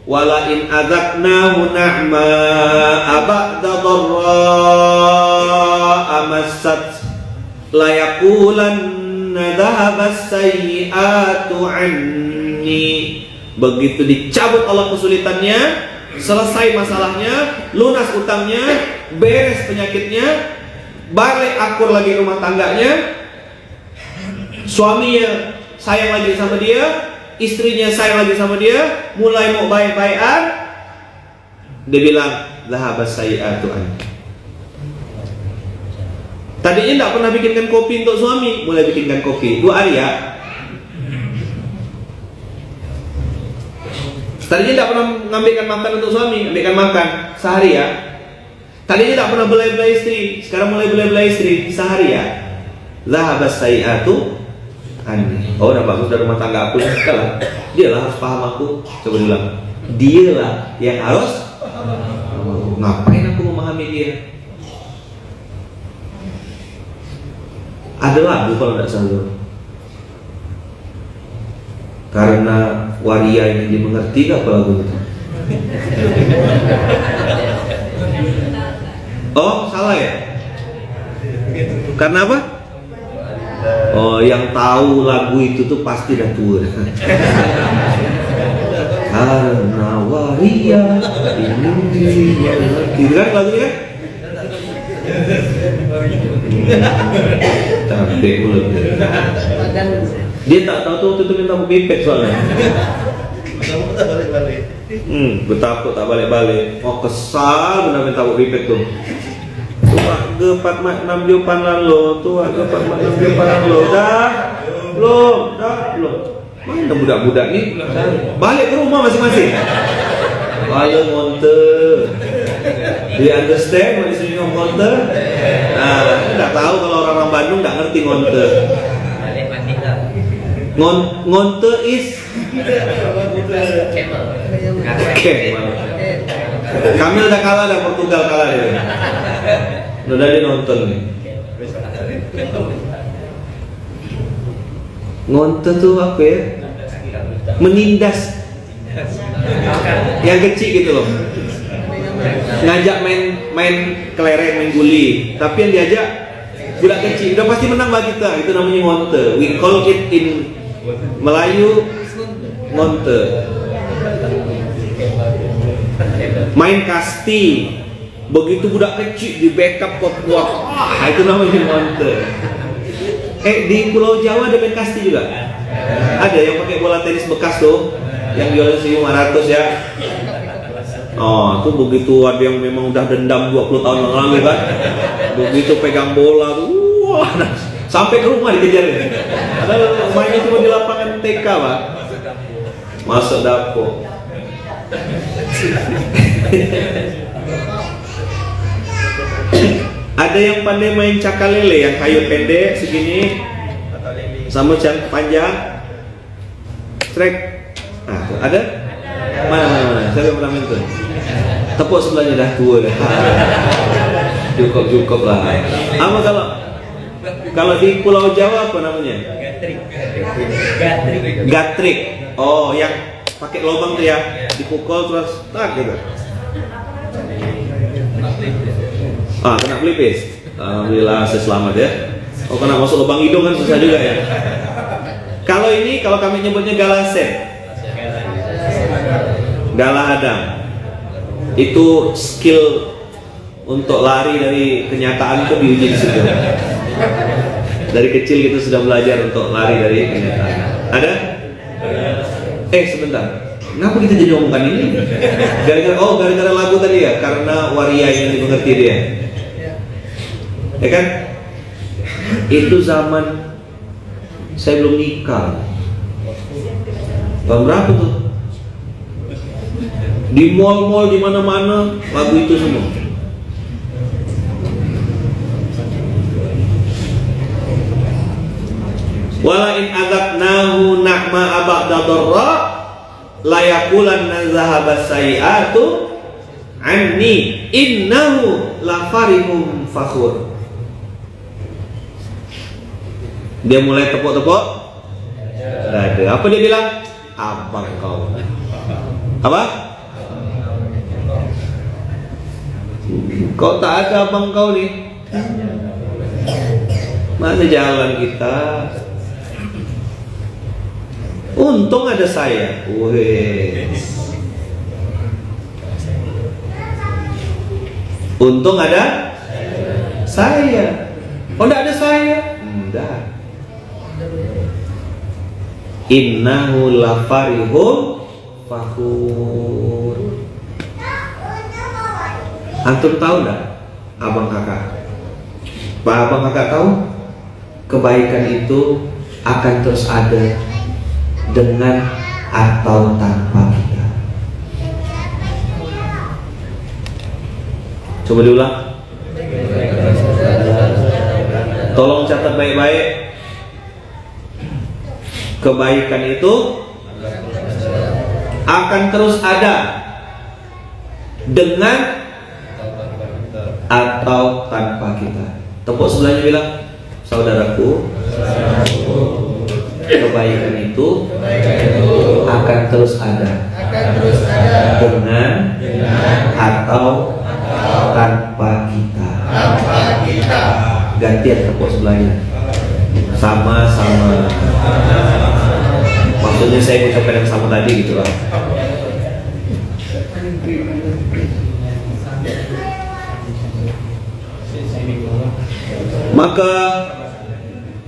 Wala in adzaqnahu na'ma ba'da dharra amassat la yaqulanna dhahabas sayyi'atu anni. Begitu dicabut Allah kesulitannya, selesai masalahnya, lunas utangnya, beres penyakitnya, balik akur lagi rumah tangganya, suaminya sayang lagi sama dia, istrinya sayang lagi sama dia, mulai mau baik-baikan, dia bilang dhahabas sayyi'atu anni. Tadinya tidak pernah bikinkan kopi untuk suami, mulai bikinkan kopi 2 hari ya. Tadinya tidak pernah mengambilkan makan untuk suami, ambilkan makan sehari ya. Tadinya tidak pernah belai-belai istri, sekarang mulai belai-belai istri sehari ya. Zahabas sayi'atu anni. Oh, udah bagus, dari rumah tangga aku lah. Dialah harus paham aku. Coba bilang, dialah yang harus. Ngapain aku memahami dia? Ada lagu kalau tidak salah. Karena waria ini dimengerti, apa lagu itu? Oh, salah ya? Karena apa? Oh, yang tahu lagu itu tuh pasti dah tua. Karena waria ini dimengerti, kan lagunya kan? Cantik mulut. Dia tak tahu tuh waktu itu minta aku pipet soalnya. Betapa tak balik-balik. Oh, kesal benar minta aku pipet tuh. Tua gepat mak 6 jupan lalu, tua gepat mak 6 jupan lalu. Belum. Mana budak-budak nih? Balik ke rumah masing-masing. Balik ngonte. Do you understand what is meaning of ngonte? Nah, nggak tahu kalau orang Bandung nggak ngerti ngonte. Ngonte is Camel. Kamil udah kalah, dah Portugal kalah dia. Udah dia nonton nih. Ngonte tuh apa ya? Menindas. Yang kecil gitu loh. Ngajak main kelereng, main guli. Tapi yang diajak budak kecil. Udah pasti menang lah kita. Itu namanya ngonte. We call it in Melayu ngonte. Main kasti. Begitu budak kecil di backup kuat. Itu namanya ngonte. Di Pulau Jawa ada main kasti juga. Ada yang pakai bola tenis bekas tuh, yang jualnya 1.500 ya. Oh, itu begitu ada yang memang udah dendam 20 tahun yang lalu kan. Begitu pegang bola tuh, wah, sampai ke rumah dikejar ya. Padahal mainnya cuma di lapangan TK, Pak. Masuk dapur. Ada yang pandai main cakalele, yang kayu pendek segini sama yang panjang. Trek. Nah, ada? Mana? Saya pernah main tuh. Tepuk sebelahnya dah tua dah. Cukup lah. Apa kalau di Pulau Jawa apa namanya? Gatrik. Oh, yang pakai lubang tuh ya, dipukul terus tak gitu. Kena pelipis. Alhamdulillah saya selamat ya. Oh, kena masuk lubang hidung kan susah juga ya. Kalau kami nyebutnya galasen. Galahadang. Itu skill untuk lari dari kenyataan itu diuji di situ. Dari kecil kita sudah belajar untuk lari dari kenyataan. Ada? Sebentar. Kenapa kita jadi ngomongkan ini? Gara-gara lagu tadi ya, karena waria yang dimengerti dia. Ya kan? Itu zaman saya belum nikah. Tahun berapa tuh? Di mall-mall di mana-mana lagu itu semua. Wala in adzaqnahu na'ma abada darra la yaqulanna zahabas sayi'atu anni innahu la farihum fakhur. Dia mulai tepuk-tepuk dada. Apa dia bilang? Abang kau. Apa? Kau tak ada abang kau nih. Mana jalan kita? Untung ada saya. Untung ada saya. Oh, enggak ada saya. Enggak. Innahu lafarihun fakhur. Antum tahu enggak abang kakak? Pak abang kakak tahu? Kebaikan itu akan terus ada dengan atau tanpa kita. Coba diulang. Tolong catat baik-baik. Kebaikan itu akan terus ada dengan atau tanpa kita. Tepuk sebelahnya bilang, saudaraku, kebaikan itu akan terus ada dengan atau tanpa kita. Gantian tepuk sebelahnya. Sama-sama. Maksudnya saya ucapkan yang sama tadi gitu lah. Maka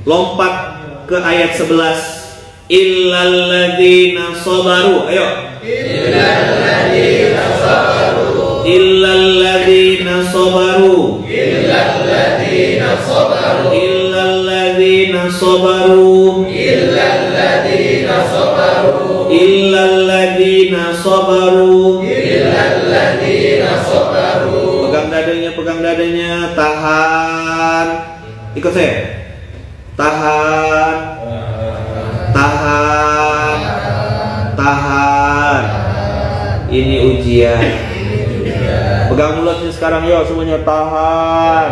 lompat ke ayat 11. Illalladzina sabaru. Ayo. Illalladzina sabaru. Illalladzina sabaru. Illalladzina sabaru. Illalladzina sabaru. Illalladzina sabaru. Illalladzina sabaru. Illalladzina sabaru. Pegang dadanya, tahan. Ikut saya. Tahan. Tahan. Tahan. Ini ujian. Pegang mulutnya sekarang, yuk semuanya, tahan.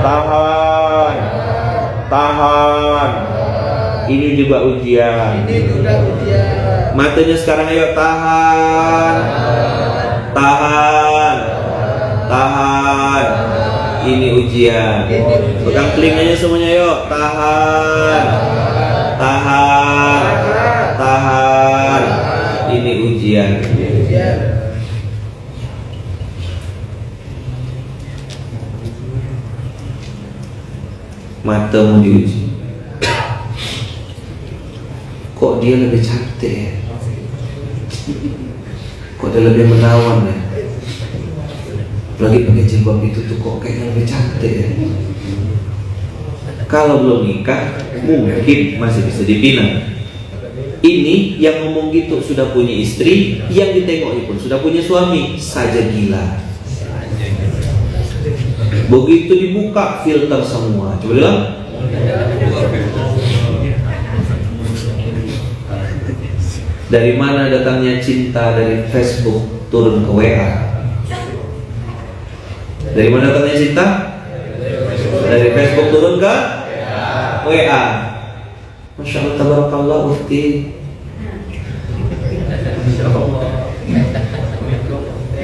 Tahan. Tahan. Ini juga ujian. Matanya sekarang, ayo tahan. Tahan. Tahan. Ini ujian. Pegang telinganya semuanya, yuk tahan. Tahan. Tahan. Ini ujian. Matamu diuji. Kok dia lebih cantik ya? Kok dia lebih menawan ya? Lagi pakai jilbab itu tuh kok kayaknya lebih cantik ya? Kalau belum nikah mungkin masih bisa dipinang. Ini yang ngomong gitu sudah punya istri, yang ditengoknya pun sudah punya suami, saja gila. Begitu dibuka filter semua. Coba bilang. Dari mana datangnya cinta? Dari Facebook turun ke WA. Dari mana datangnya cinta? Dari Facebook turun ke WA. Masya Allah, tabarakallah, Ufti.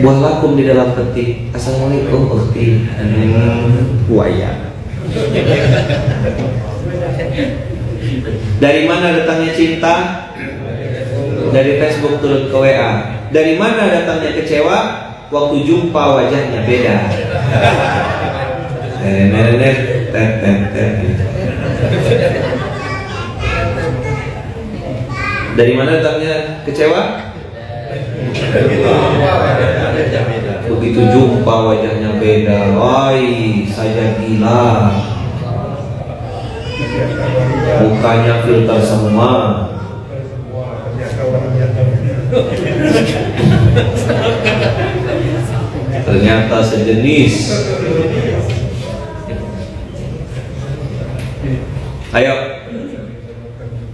Buah lakum di dalam peti. Assalamualaikum Ufti. Buaya. Dari mana datangnya cinta? Dari Facebook turun ke WA. Dari mana datangnya kecewa? Waktu jumpa wajahnya beda. Dari mana datangnya kecewa? Begitu jumpa wajahnya beda. Woi, saja gila. Mukanya filter semua. Ternyata sejenis. Ayo.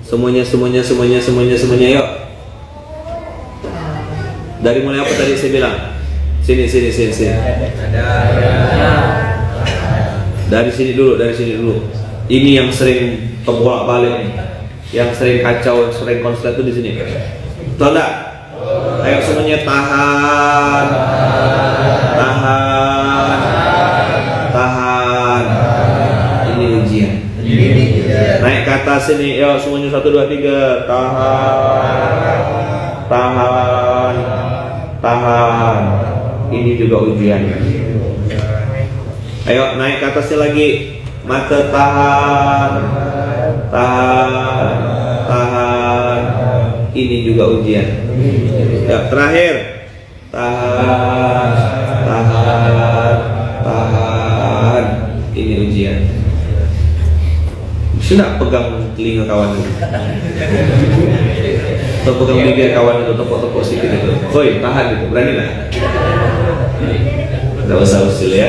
Semuanya yuk. Dari mulai apa tadi saya bilang? Sini. Dari sini dulu. Ini yang sering bolak-balik nih. Yang sering kacau, sering konslet tuh di sini. Tahu enggak? Ayo semuanya tahan. Ini ujian. Naik ke atas sini, yuk semuanya 1, 2, 3. Tahan. Ini juga ujian. Ayo naik ke atasnya lagi. Mata tahan. Ini juga ujian. Ya, terakhir. Tahan. Ini ujian. Sudah pegang telinga kawan itu. Atau pegang bibir kawan itu, tepuk-tepuk sedikit itu. Woi, tahan itu, berani lah. Gak usah usul ya.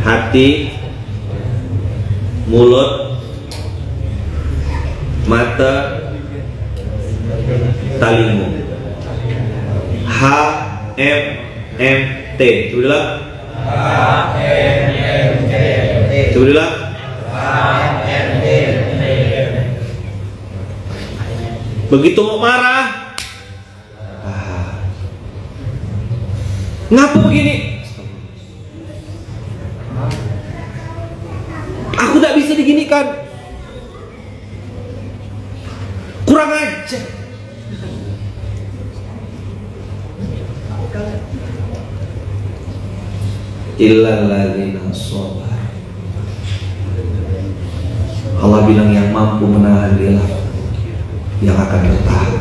Hati, mulut, mata, talinmu. H M M T. Coba bilang. Coba bilang. Begitu mau marah, ngapa begini? Aku tak bisa diginikan. Kurang aja. Illal ladzina sabar. Allah bilang yang mampu menahan dialah yang akan bertahan.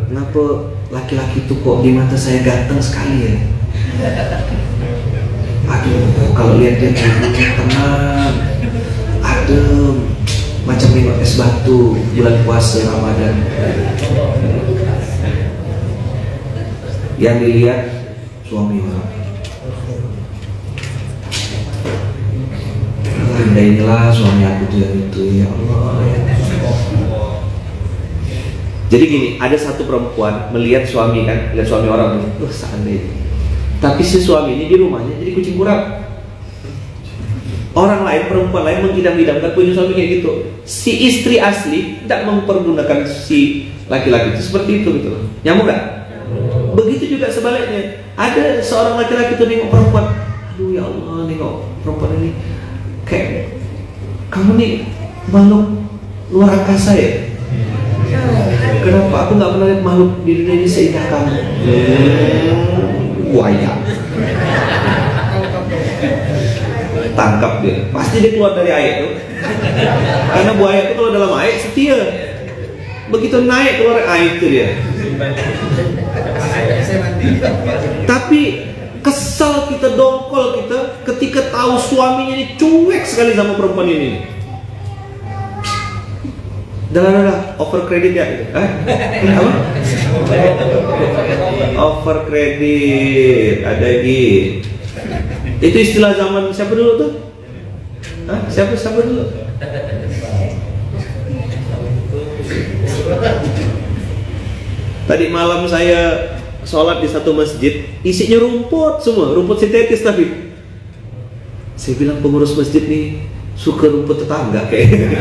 Ngapa laki-laki itu kok di mata saya ganteng sekali ya? Aduh, kalau lihat dia tubuhnya tenang, adem, macam minum es batu bulan puasa Ramadan. Yang dilihat suami orang. Andailah suami aku tuh yang itu, ya Allah. Jadi gini, ada satu perempuan melihat suami kan, lihat suami orang, seandainya. Tapi si suami ini di rumahnya jadi kucing kurap. Orang lain, perempuan lain mengidam-idamkan punya suami kayak gitu. Si istri asli tidak mempergunakan si laki-laki itu seperti itu gitu. Nyambung nggak? Begitu juga sebaliknya. Ada seorang laki-laki itu nengok perempuan, aduh ya Allah, nengok perempuan ini kayak kamu nih makhluk luar angkasa ya. Kenapa aku nggak pernah lihat makhluk di dunia ini seindah kamu? Buaya. Tangkap dia, pasti dia keluar dari air tuh. Karena buaya itu kalau dalam air setia. Begitu naik keluar air itu dia. Tapi kesal kita, dongkol kita ketika tahu suaminya ini cuek sekali sama perempuan ini. Dah, over kredit ya gitu. Apa? Over kredit, ada lagi. Itu istilah zaman siapa dulu tuh? Siapa dulu? Tadi malam saya sholat di satu masjid, isinya rumput semua, rumput sintetis tapi. Saya bilang pengurus masjid nih suka rumput tetangga kayak.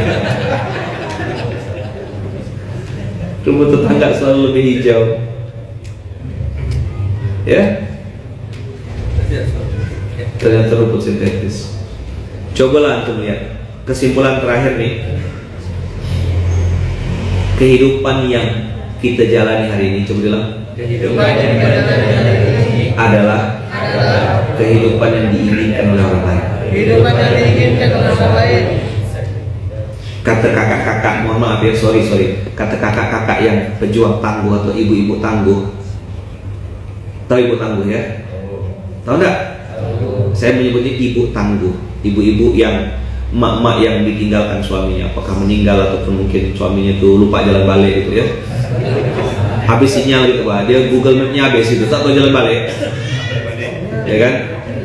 Rumput tetangga selalu lebih hijau. Ya? Ternyata rumput sintetis. Cobalah antum lihat. Kesimpulan terakhir nih. Kehidupan yang kita jalani hari ini, coba bilang. Kehidupan yang kita jalani hari ini adalah kehidupan yang diinginkan oleh orang lain. Kehidupan yang diinginkan oleh orang lain. Kata kakak-kakak, mohon maaf ya, sorry. Kata kakak-kakak yang pejuang tangguh atau ibu-ibu tangguh. Tahu ibu tangguh ya? Tahu enggak? Saya menyebutnya ibu tangguh. Ibu-ibu yang emak-emak yang ditinggalkan suaminya, apakah meninggal ataupun mungkin suaminya itu lupa jalan balik gitu ya. Habis sinyal gitu, Pak. Dia Google Map-nya habis itu, tak tahu jalan balik. Ya kan?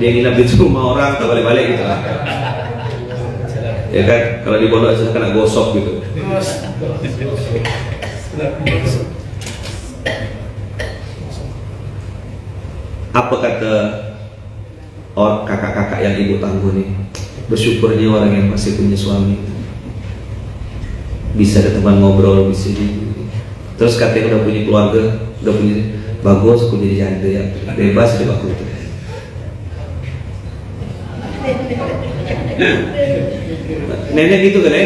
Dia nginap di rumah orang, tak balik-balik gitu lah. Ya kan, kalau di pondok sudah kena gosok gitu. Apa kata orang kakak-kakak yang ibu tangguh nih? Bersyukurnya orang yang masih punya suami, bisa ada teman ngobrol, bisa di. Terus katanya udah punya keluarga, udah punya bagus, aku jadi janda ya, bebas di waktu itu. Nenek gitu kan ya?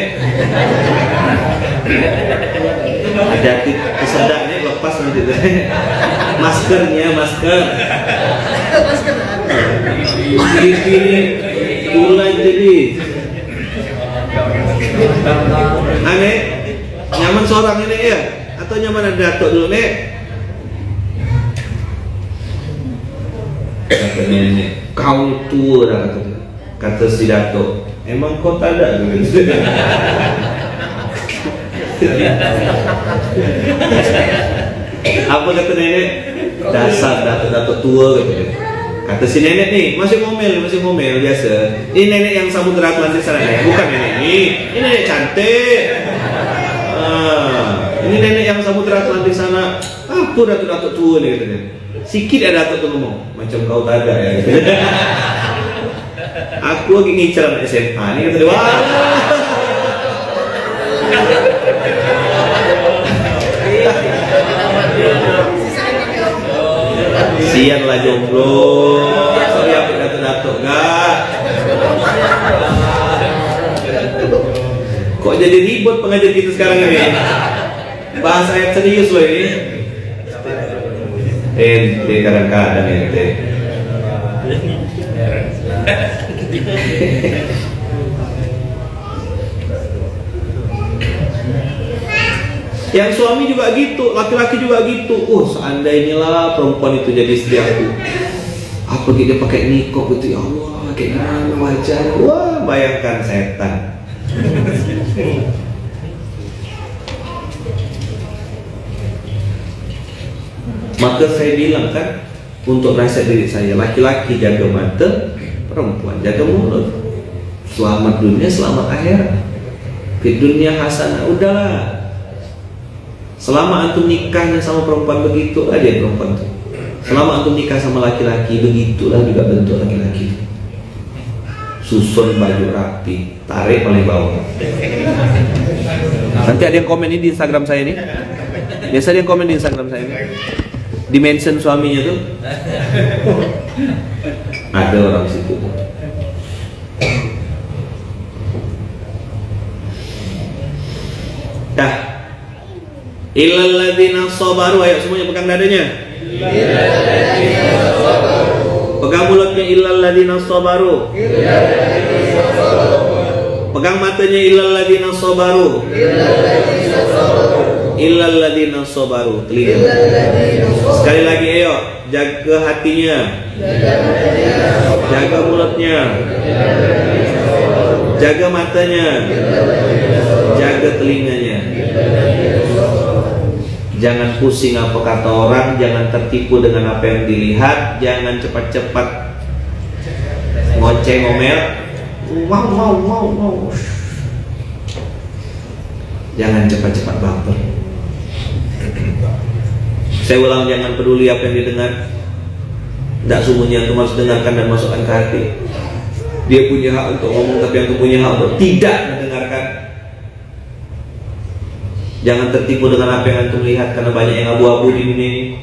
Hati-hati kesedaknya lepas nanti deh. Maskernya, masker. Ini mulai jadi aneh. Nyaman seorang ini ya? Atau nyaman ada datuk dulu nek? Kata nenek, kau tua dah kata dia. Kata si datuk, emang kau tak ada gitu. Apa kata nenek? Dasar datuk-datuk tua kata dia. Kata si nenek nih, masih ngomel biasa. Ini nenek yang Samudra Atlantik sana bukan nenek ini nenek cantik. Ini nenek yang Samudra Atlantik sana. Apa datuk-datuk tua nih katanya. Sikit ada datuk tuh ngomong, macam kau tak ada ya. Aku lagi ngincar anak SMA nih kata dia. Wah. Sian lah jomblo. Sorry apa datuk-datuk gak. Kok jadi ribut pengajar kita sekarang ini? Bahasa ayat serius loh ini. Ente kadang-kadang ente. Yang suami juga gitu, laki-laki juga gitu. Seandainya lah perempuan itu jadi istri aku, apa dia pakai nikop itu, ya Allah, kayak gimana wajahnya? Wah, bayangkan setan. Maka saya bilang kan, untuk nasihat diri saya, laki-laki jaga mata, perempuan jaga mulut. Selamat dunia, selamat akhirat. Di dunia hasanah, udahlah. Selama antum nikahnya sama perempuan begitu, ada perempuan tuh. Selama antum nikah sama laki-laki, begitulah juga bentuk laki-laki. Susun baju rapi, tarik paling bawah. Nanti ada yang komen ini di Instagram saya nih. Biasa ada yang komen di Instagram saya nih. Dimension suaminya tuh. Ada orang situ tuh. Dah. Illal ladzina sabaru, ayo semuanya pegang dadanya. Pegang mulutnya, illal ladzina sabaru. Pegang matanya, illal ladzina sabaru. Illal ladzina sabaru. Telinga. Sekali lagi ayo, jaga hatinya. Jaga mulutnya. Jaga matanya. Jaga telinganya. Jangan pusing apa kata orang, jangan tertipu dengan apa yang dilihat, jangan cepat-cepat ngoceh ngomel. Mau. Jangan cepat-cepat baper. Saya ulang, jangan peduli apa yang didengar. Tidak semuanya itu harus dengarkan dan masukkan ke hati. Dia punya hak untuk ngomong, tapi yang punya hak untuk tidak mendengarkan. Jangan tertipu dengan apa yang antum lihat, karena banyak yang abu-abu di dunia ini.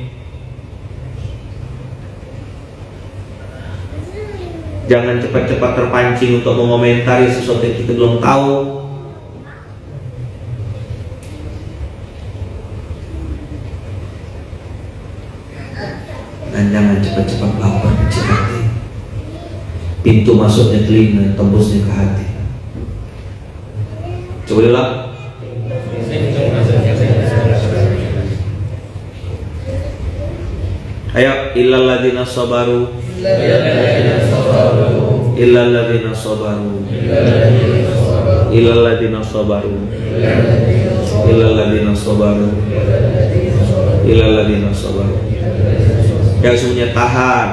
Jangan cepat-cepat terpancing untuk mengomentari sesuatu yang kita belum tahu. Dan jangan cepat-cepat baper kecil hati. Pintu masuknya telinga, tembusnya ke hati. Coba diulang. Ayo, illal ladzina sabaru. Illal ladzina sabaru. Illal ladzina sabaru. Illal ladzina sabaru. Illal ladzina sabaru. Yang semuanya tahan.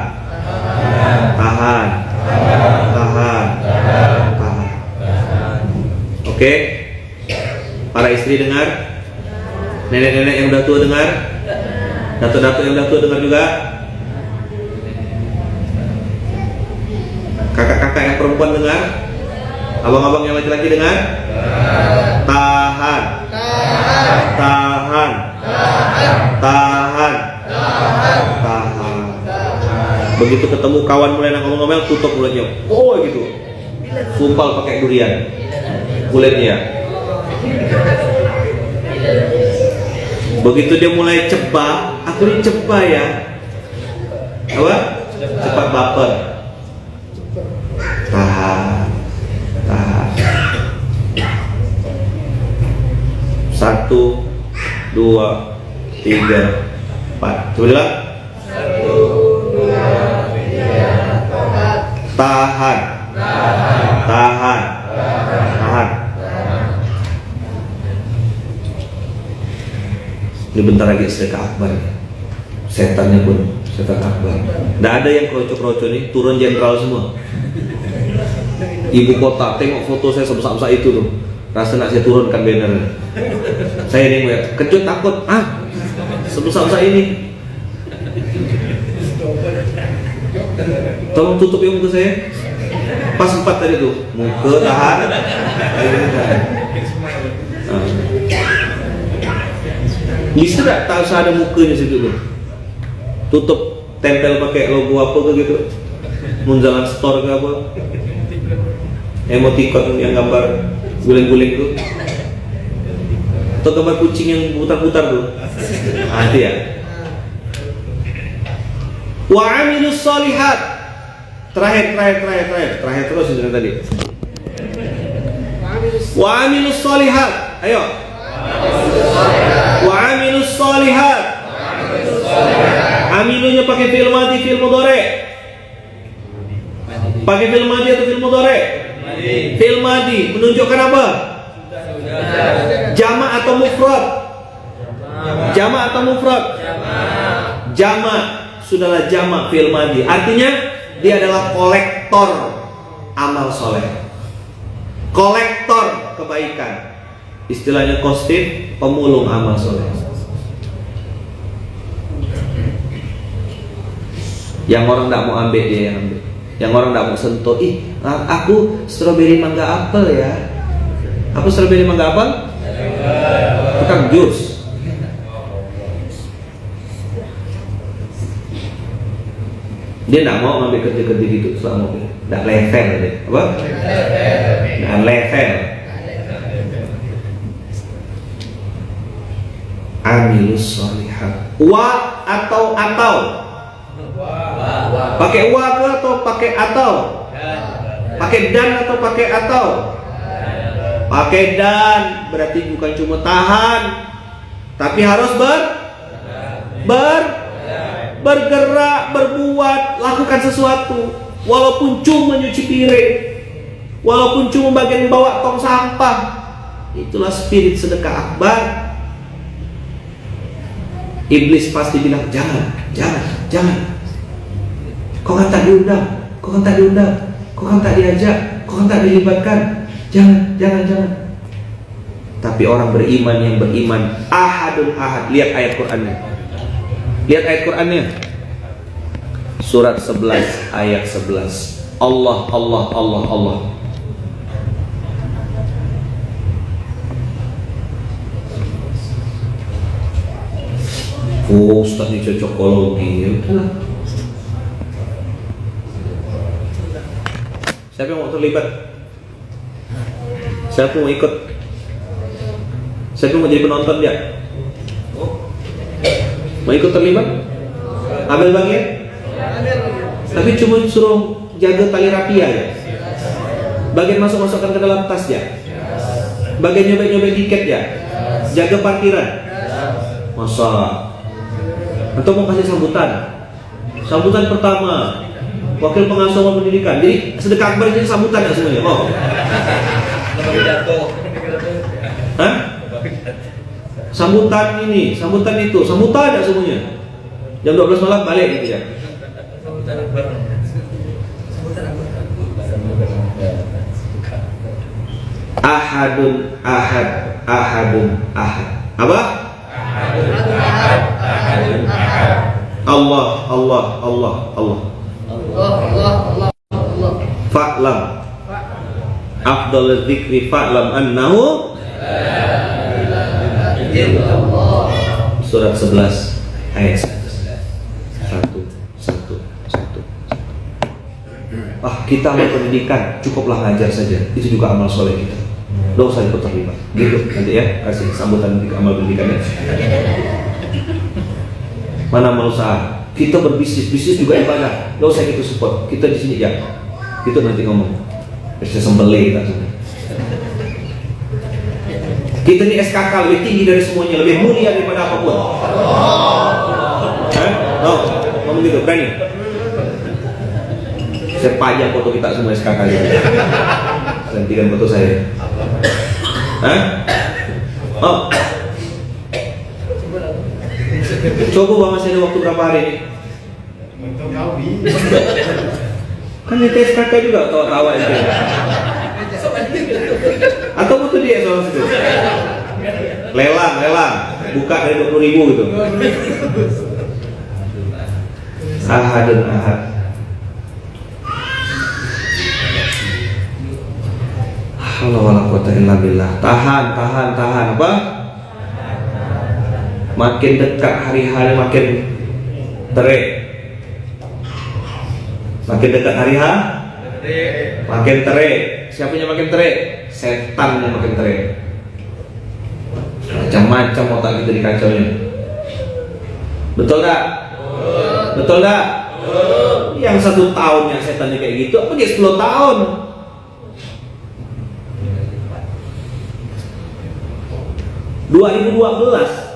Oke? Para istri dengar. Nenek-nenek yang udah tua dengar. Datuk-datuk yang udah tua dengar juga. Kakak-kakak yang perempuan dengar. Abang-abang yang laki-laki dengar. Tahan. Begitu ketemu kawan mulai ngomel-ngomel, tutup mulutnya. Oh gitu. Sumpal pakai durian kulitnya. Begitu dia mulai cepat, aku ini cepat ya. Apa? Cepat baper. Tahan. 1, 2, 3, 4. Coba bilang. 1, 2, 3, 4. Tahan. Tahan. Tahan. Ini bentar lagi sedekah akbar. Setannya pun setan akbar. Nggak ada yang kroco-kroco nih, turun jenderal semua. Ibu kota, tengok foto saya sebesar-besar itu tuh. Rasa nak saya turunkan banner. Saya nih ngeliat, kejut takut. Sebesar-besar ini. Tolong tutup ya muka saya. Pas 4 tadi tuh. Muka tahan. Bisa gak tak usah ada mukanya situ tuh. Tutup, tempel pakai logo apa ke gitu. Munjalan store ke apa. Emoticon yang gambar guling-guling tuh. Atau gambar kucing yang putar-putar tuh. Nanti ya. Wa amilus solihat. Terakhir terus ini tadi. Wa amilus solihat. Ayo. Wa amilus solihat. Amilunya pakai fi'il madhi, fi'il mudhari. Pakai fi'il madhi atau fi'il mudhari? Fi'il madhi menunjukkan apa? Jama' atau mufrad? Jama' atau mufrad? Jama'. Sudahlah jama' fi'il madhi. Artinya dia adalah kolektor amal soleh, kolektor kebaikan. Istilahnya kostif, pemulung amal soleh. Yang orang tidak mau ambil dia yang ambil. Yang orang tidak mau sentuh. Aku stroberi mangga apel ya. Aku stroberi mangga apel? Tukang jus. Dia tidak mau ngambil kerja-kerja gitu selama mobil. Tidak level dia. Apa? Tidak level. Amilus solihat. Wa atau. Pakai wa ke atau pakai atau? Pakai dan atau pakai atau? Pakai dan. Berarti bukan cuma tahan, tapi harus bergerak, berbuat, lakukan sesuatu. Walaupun cuma nyuci piring, walaupun cuma bagian bawa tong sampah. Itulah spirit sedekah akbar. Iblis pasti bilang jangan. Kau kan tak diundang, kau kan tak diajak, kau kan tak dilibatkan. Jangan. Tapi orang beriman yang beriman ahadun ahad. Lihat ayat Qur'annya. Surat 11 ayat 11. Allah. Oh, Ustaz ini cocokologi. Siapa yang mau terlibat? Siapa yang mau ikut? Siapa yang mau jadi penonton dia? Mau ikut terlibat? Ambil bagian? Tapi cuma suruh jaga tali rapia ya. Bagian masukkan ke dalam tas ya. Bagian nyobek tiket ya. Jaga parkiran. Masa? Atau mau kasih sambutan pertama, wakil pengasuh pendidikan. Jadi sedekah akbar ini sambutan ya semuanya. Oh. Hah? Sambutan ini, sambutan itu, sambutan ya semuanya. Jam 12 malam balik gitu ya. Ahadun ahad. Apa? Allah. Fa'lam. Afdalul dzikri fa'lam annahu Surat 11 ayat 1. Kita mau pendidikan, cukuplah ngajar saja. Itu juga amal soleh kita. Tidak usah ikut terlibat. Gitu nanti ya, kasih sambutan amal pendidikannya. Mana amal usaha? Kita berbisnis juga ibadah. Tidak usah kita support. Kita di sini ya. Kita nanti ngomong. Bisa sembelih kita. Kita ini SKK lebih tinggi dari semuanya, lebih mulia daripada apapun. No, ngomong gitu, berani? Saya pajang foto kita semua SKK gitu. Gantikan foto saya. Oh. Coba Bang, masih ada waktu berapa hari ini? Kan itu SKK juga tawa itu. Atau foto dia soal situ. Lelang, buka dari 20.000 gitu. Ahadun ahad. Allah wala quwata illa billah. Tahan apa? Makin dekat hari-hari makin terik. Makin dekat hari makin terik. Siapanya makin terik? Setan yang makin terik. Macam-macam otak kita dikacaunya. Betul tak? Betul tak? Yang 1 tahun yang setannya kayak gitu, apa dia 10 tahun?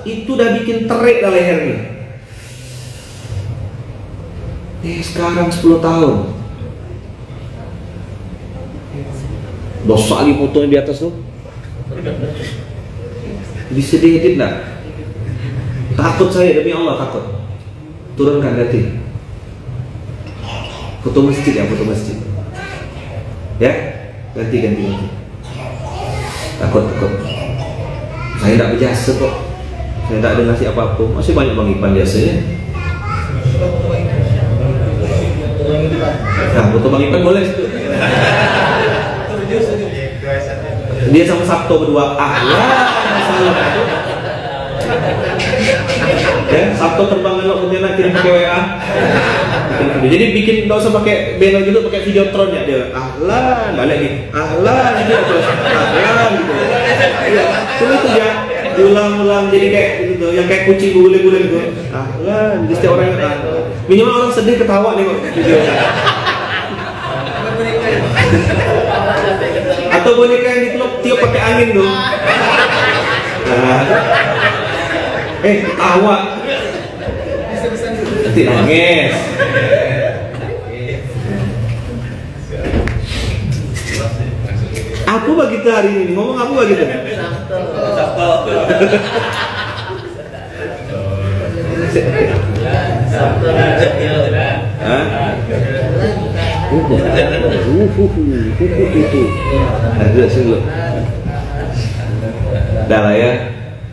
itu udah bikin terik dah lehernya. Sekarang 10 tahun. Dosa lagi fotonya di atas tuh. Bisa diedit nggak? Takut saya, demi Allah takut. Turunkan ganti. Foto masjid ya, foto masjid. Ya, ganti. Takut. Saya tidak berjasa kok. Saya tidak ada ngasih apapun. Masih banyak Bang Ipan jasanya. Nah, foto Bang Ipan boleh situ. Dia sama Sabto berdua. Ya, Sabto terbang elok kemudian kirim pakai WA. Jadi bikin nggak usah pakai banner gitu, pakai videotron ya dia. Ahlan, balik nih. Ahlan gitu terus. Ahlan gitu. Iya, cuma itu ya diulang-ulang jadi kayak gitu, yang kayak kucing bule-bule gitu. Ahlan, jadi setiap orang yang minimal orang sedih ketawa nih kok videonya. Atau boneka yang ditiup pakai angin dong. Ketawa. Nanti nangis. Apa bagi kita hari ini? Ngomong apa bagi kita? Dah lah ya.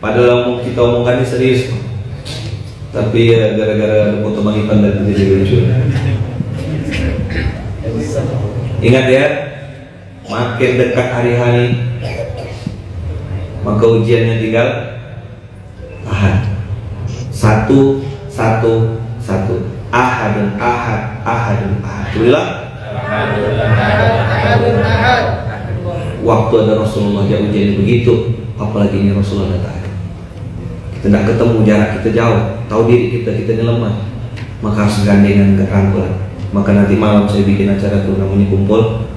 Padahal kita omongkan ini serius, tapi ya gara-gara ada foto Bang Ipan dan jadi lucu. Ingat ya, makin dekat hari-hari maka ujiannya tinggal tahan. Satu. Ahadun ahad. Alhamdulillah. Waktu ada Rasulullah ya ujian begitu, apalagi ini Rasulullah datang. Kita tidak ketemu, jarak kita jauh, tahu diri kita ini lemah, maka harus gandengan rangkulan. Maka nanti malam saya bikin acara tuh namanya kumpul.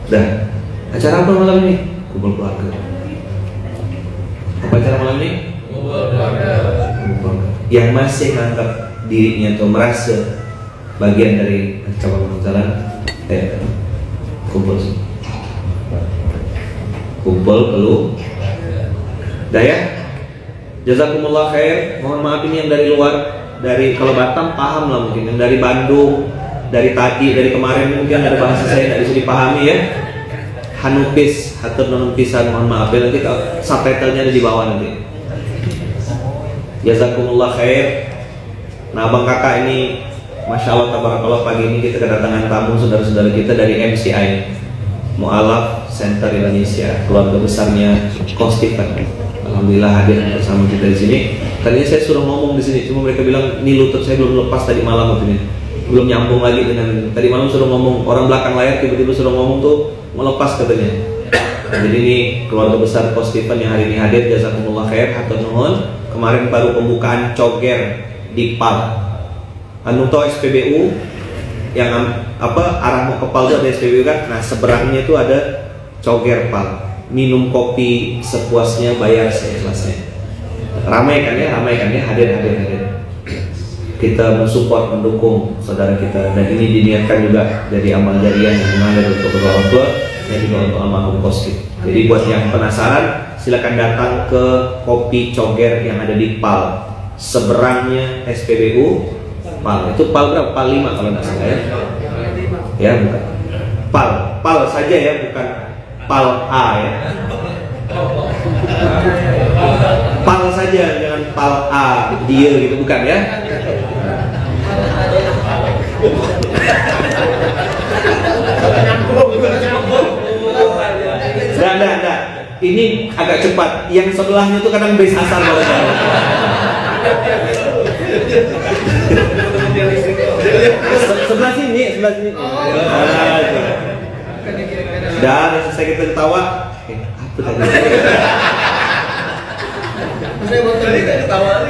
Dah, acara apa malam ini? Kumpul keluarga. Apa acara malam ini? Kumpul keluarga. Yang masih menganggap dirinya atau merasa bagian dari cabang jalan, kumpul keluar. Dah ya, jazakumullah khair. Mohon maaf ini yang dari luar, dari kalau Batam paham lah mungkin, yang dari Bandung, dari tadi, dari kemarin mungkin ada bahasa saya tidak bisa dipahami ya. Hanupis, hatur nuhun pisan, mohon maaf ya, nanti subtitlenya ada di bawah nanti. Jazakumullah khair. Nah abang kakak ini, masya Allah tabarakallah, pagi ini kita kedatangan tamu saudara-saudara kita dari MCI, Mu'alaf Center Indonesia, keluarga besarnya Coach Stephen. Alhamdulillah hadir bersama kita di sini. Tadinya saya suruh ngomong di sini, cuma mereka bilang ini lutut saya belum lepas tadi malam waktu ini, belum nyambung lagi dengan tadi malam suruh ngomong, orang belakang layar tiba-tiba suruh ngomong tuh melepas katanya. Jadi ini keluarga besar Coach Stephen yang hari ini hadir, jazakumullah khair, hatur nuhun. Kemarin baru pembukaan coger di PAL. Anu tau SPBU yang apa arah mau ke PAL itu ada SPBU kan? Nah seberangnya itu ada coger PAL. minum kopi sepuasnya, bayar seikhlasnya. Ramai kan ya, hadir. Kita mensupport, mendukung saudara kita, dan ini diniatkan juga jadi amal jariah yang mengalir untuk kedua orang tua dan juga untuk almarhum Koski. Jadi buat yang penasaran, silakan datang ke Kopi Coger yang ada di PAL, seberangnya SPBU PAL. Itu PAL berapa? PAL 5 kalau nggak salah ya. Ya bukan PAL saja ya, bukan PAL A ya. PAL saja, jangan PAL A dia gitu, bukan ya. Enggak. Ini agak cepat. Yang sebelahnya tuh kadang base asal kalau sebelah sini. Dan selesai kita ketawa. Apa tadi? Saya mau tadi ketawa.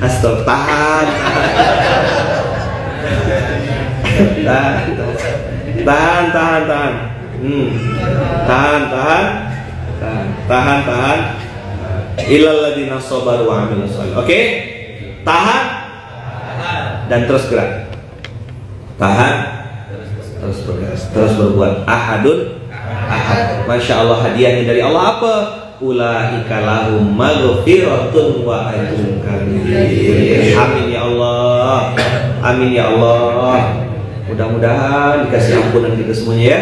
Astagfirullah, tahan. Tahan. Illal ladzina sabaru wa amilus shalihat. Oke? Tahan dan terus gerak. Tahan, terus bergerak, terus berbuat. Ahad. Masya Allah, hadiahnya dari Allah apa? Ulaika lahum maghfiratun wa ajrun kabir. Amin ya Allah. Mudah-mudahan dikasih ampunan kita semuanya ya.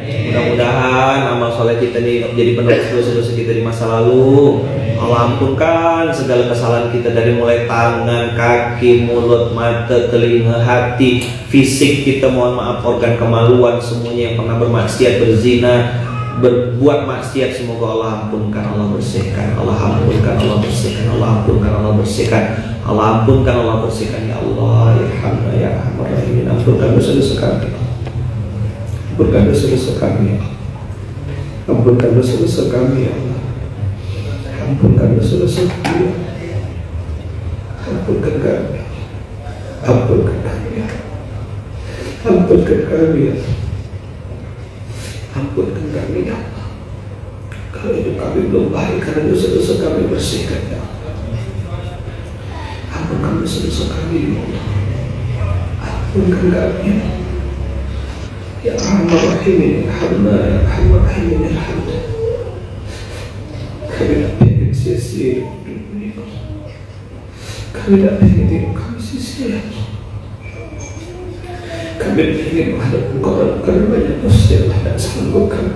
Mudah-mudahan amal soleh kita ini jadi penebus dosa-dosa kita di masa lalu. Allah ampunkan segala kesalahan kita dari mulai tangan, kaki, mulut, mata, telinga, hati, fisik kita, mohon maaf, organ kemaluan semuanya yang pernah bermaksiat, berzina, berbuat maksiat, semoga Allah ampunkan, Allah bersihkan, Allah ampunkan, Allah bersihkan, Allah ampunkan, Allah bersihkan, Allah ampunkan, Allah bersihkan ya Allah, ya Rahman ya Rahman Rahim. Ampunkan dosa-dosa kami, ampunkan dosa-dosa kami, ampunkan dosa-dosa kami ya Allah, ampunkan dosa-dosa kami, ampunkan kami, ampunkan kami, ampunkan kami ya. Ampunkan kami ya Allah. Kalau hidup kami belum baik karena dosa-dosa kami, bersihkan ya Allah. Ampunkan dosa-dosa kami ya Allah. Ampunkan kami ya Rahman Rahim, ya Rahman Rahim, ya Rahman. Kami tak ingin sia-sia hidup ini. Kami tak ingin hidup kami sia-sia. Kami ingin menghadap Engkau dalam banyak dosa yang tidak sanggup kami.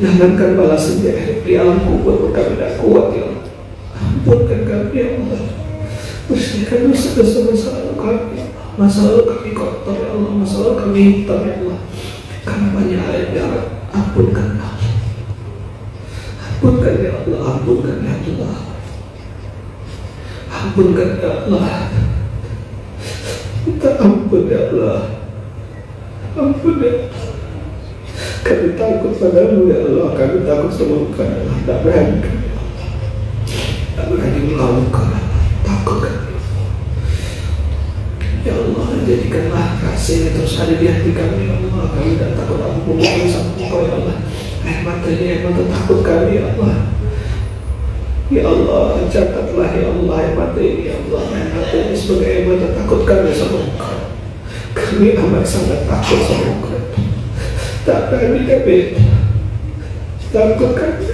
Jangankan balasan di akhir di alam kubur, kami tidak kuat ya Allah. Ampunkan kami ya Allah. Bersihkan dosa-dosa masa lalu kami. Masa lalu kami kotor ya Allah. Masa lalu kami hitam ya Allah. Karena banyak air darah. Ampunkan ya Allah. Ampunkan ya Allah. Ampunkan ya Allah. Ampunkan ya Allah. Minta ampun ya Allah. Ampun ya Allah. Kami takut padamu ya Allah. Kami takut sama Engkau ya Allah. Tak berani kami ya Allah. Tak berani melawan Engkau ya Allah. Takut kami ya Allah. Jadikanlah kasih ini terus ada di hati kami ya Allah. Kami tak takut apapun sama Engkau ya Allah. Air matanya, air mata takut kami ya Allah. Ya Allah, catatlah ya Allah air mata ini ya Allah. Air mata ini sebagai air mata takut kami sama Engkau. Kami amat sangat takut sama Engkau. Tak berani kami. Takut kami.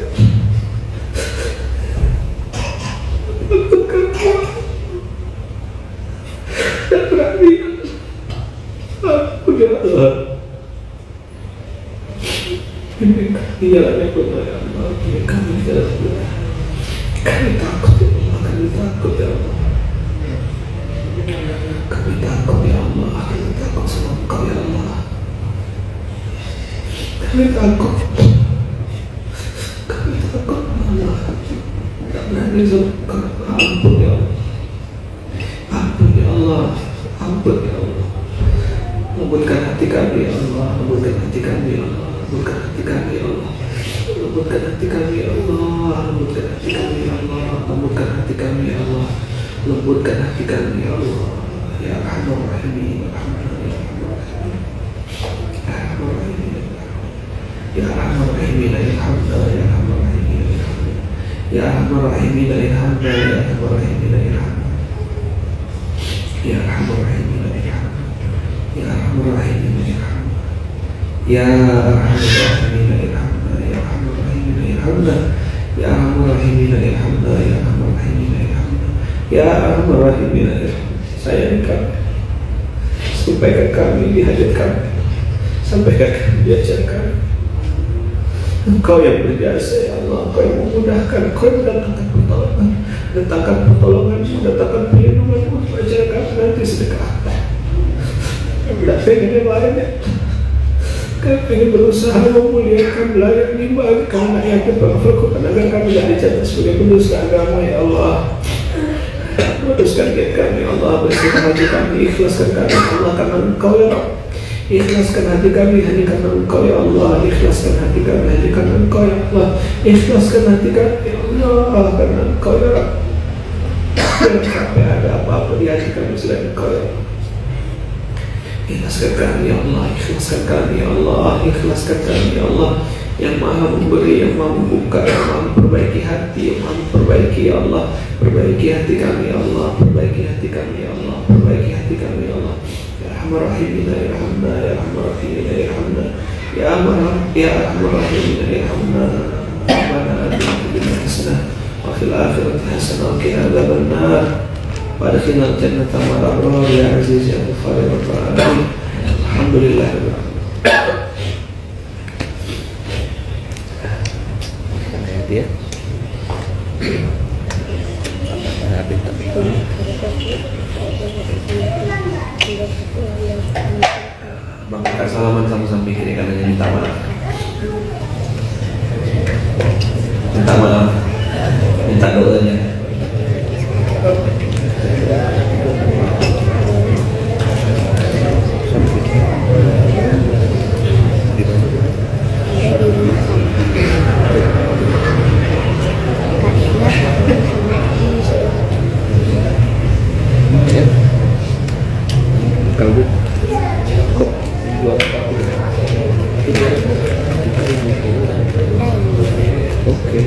Takut kami. Tak berani. Ampun ya Allah. Ini kami jalannya benar ya Allah. Ini kami jalan benar. Kami takut ya Allah, kami takut ya Allah. Kami takut ya Allah, kami takut sama Engkau ya Allah. Kami takut. Kami takut ya Allah. Tak berani sama Engkau. Ampun ya Allah. Ampun ya Allah. Ampun ya Allah. Lembutkan hati kami ya Allah. Lembutkan hati kami ya Allah. Lembutkan hati kami ya Allah. Lembutkan hati kami ya Allah. Lembutkan hati kami ya Allah. Lembutkan hati kami ya Allah. Lembutkan hati kami ya Allah. Ya Rahman Rahim, ya Rahman Rahim. Ya Arhamar Rahimin irhamna, ya Arhamar Rahimin irhamna, ya Arhamar Rahimin irhamna, ya Arhamar Rahimin irhamna, ya Arhamar Rahimin irhamna, ya Arhamar Rahimin irhamna, ya Arhamar Rahimin irhamna, ya Arhamar Rahimin irhamna, ya Arhamar Rahimin irhamna, ya Arhamar Rahimin irhamna, ya Arhamar Rahimin irhamna. Sayangi kami, sampaikan kami di hajat kami, sampaikan kami di ajar kami. Engkau yang berjasa ya Allah, Engkau yang memudahkan, Engkau yang mendatangkan pertolongan, datangkan pertolongan-Mu, datangkan perlindungan-Mu. Ajar kami nanti sedekah apa? Tidak pengen yang lain ya. Kami pengen berusaha memuliakan melayani bagi karena yakin bahwa Al-Quran agar kami tidak dicatat sebagai pendusta agama ya Allah. Luruskan niat kami Allah, bersihkan hati kami, ikhlaskan kami Allah karena Engkau ya Rabb. Ikhlaskan hati kami hanya karena Engkau ya Allah. Ikhlaskan hati kami hanya karena Engkau ya Allah. Ikhlaskan hati kami ya Allah karena Engkau ya Rabb. Jangan sampai ada apa-apa di hati kami selain Engkau ya Allah. Ikhlaskan kami ya Allah, ikhlaskan kami ya Allah, ikhlaskan kami ya Allah, yang maha memberi, yang maha membuka, yang maha memperbaiki hati, yang maha memperbaiki ya Allah. Perbaiki hati kami ya Allah, perbaiki hati kami ya Allah, perbaiki hati kami ya Allah. Ya Arhamar Rahimin irhamna, ya Arhamar Rahimin irhamna, ya Arhamar Rahimin irhamna. Rabbana atina fid dunya hasanah wa fil akhirati hasanah wa qina adzabannar. Wadkhilna jannata ma'al abrar ya aziz ya ghafar ya rabbal alamin. Alhamdulillahirabbil alamin. Dia. Bang, kakak salaman sama-sama kiri kanannya, minta maaf. Minta maaf. Minta doanya. Kalau kok jual apa? Oke.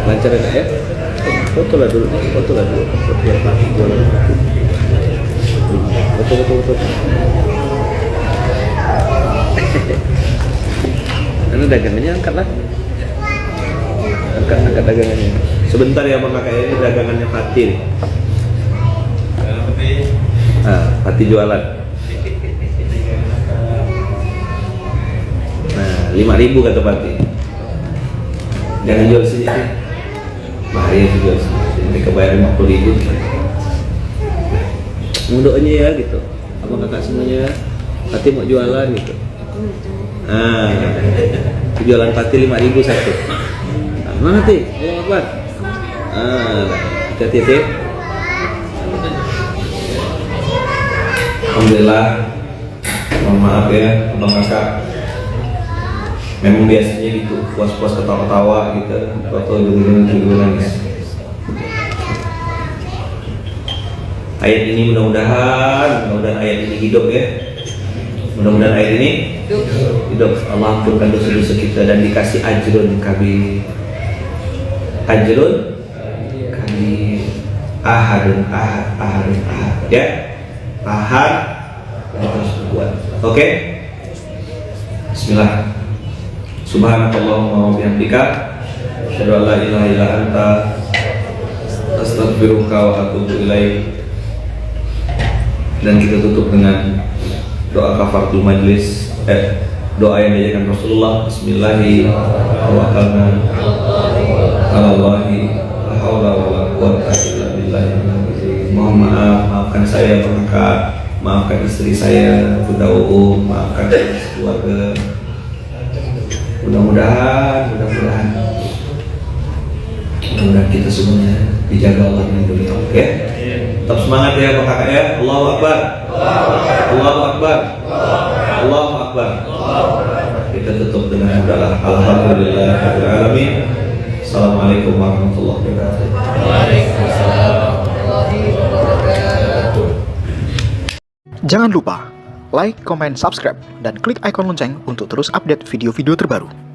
Lancar ya? Foto lah dulu. Foto biar pasti jualan. Foto. Karena dagangannya angkatlah. Angkat dagangannya. Sebentar ya Bang Kakak, ini dagangannya Fatin. Hati jualan. Nah, 5.000 kata Pati. Jangan jual sini. Bahaya jual sini. Mereka bayar 50.000. Mudoknya ya gitu. Abang kakak semuanya Pati mau jualan gitu. Jualan Pati 5.000 satu. Nah, mana Ti? Mau apa? Hati-hati. Alhamdulillah. Mohon maaf ya Abang Kakak. Memang biasanya gitu, puas-puas ketawa-ketawa gitu. Foto dulu nangis. Ayat ini mudah-mudahan ayat ini hidup ya. Mudah-mudahan ayat ini hidup. Allah ampunkan dosa-dosa kita dan dikasih ajrun kabir. Ajrun kabir. Ahadun ahad ya. Ahad terus buat. Oke. Bismillah. Subhanakallahumma wa bihamdika asyhadu an la ilaha illa anta astaghfiruka wa atubu ilaik. Dan kita tutup dengan doa kafaratul majlis, doa yang diajarkan Rasulullah. Bismillahirrahmanirrahim. Allahi la haula wala quwwata illa billah. Mohon maaf, maafkan saya Kakak, maafkan istri saya Bunda Uum, maafkan keluarga. Mudah-mudahan kita semuanya dijaga Allah dan dunia. Oke? Tetap semangat ya Pak Kakak ya. Allahu Akbar. Allahu Akbar. Allahu Akbar. Kita tutup dengan adalah alhamdulillahirabbil alamin. Assalamualaikum warahmatullahi wabarakatuh. Jangan lupa like, comment, subscribe, dan klik icon lonceng untuk terus update video-video terbaru.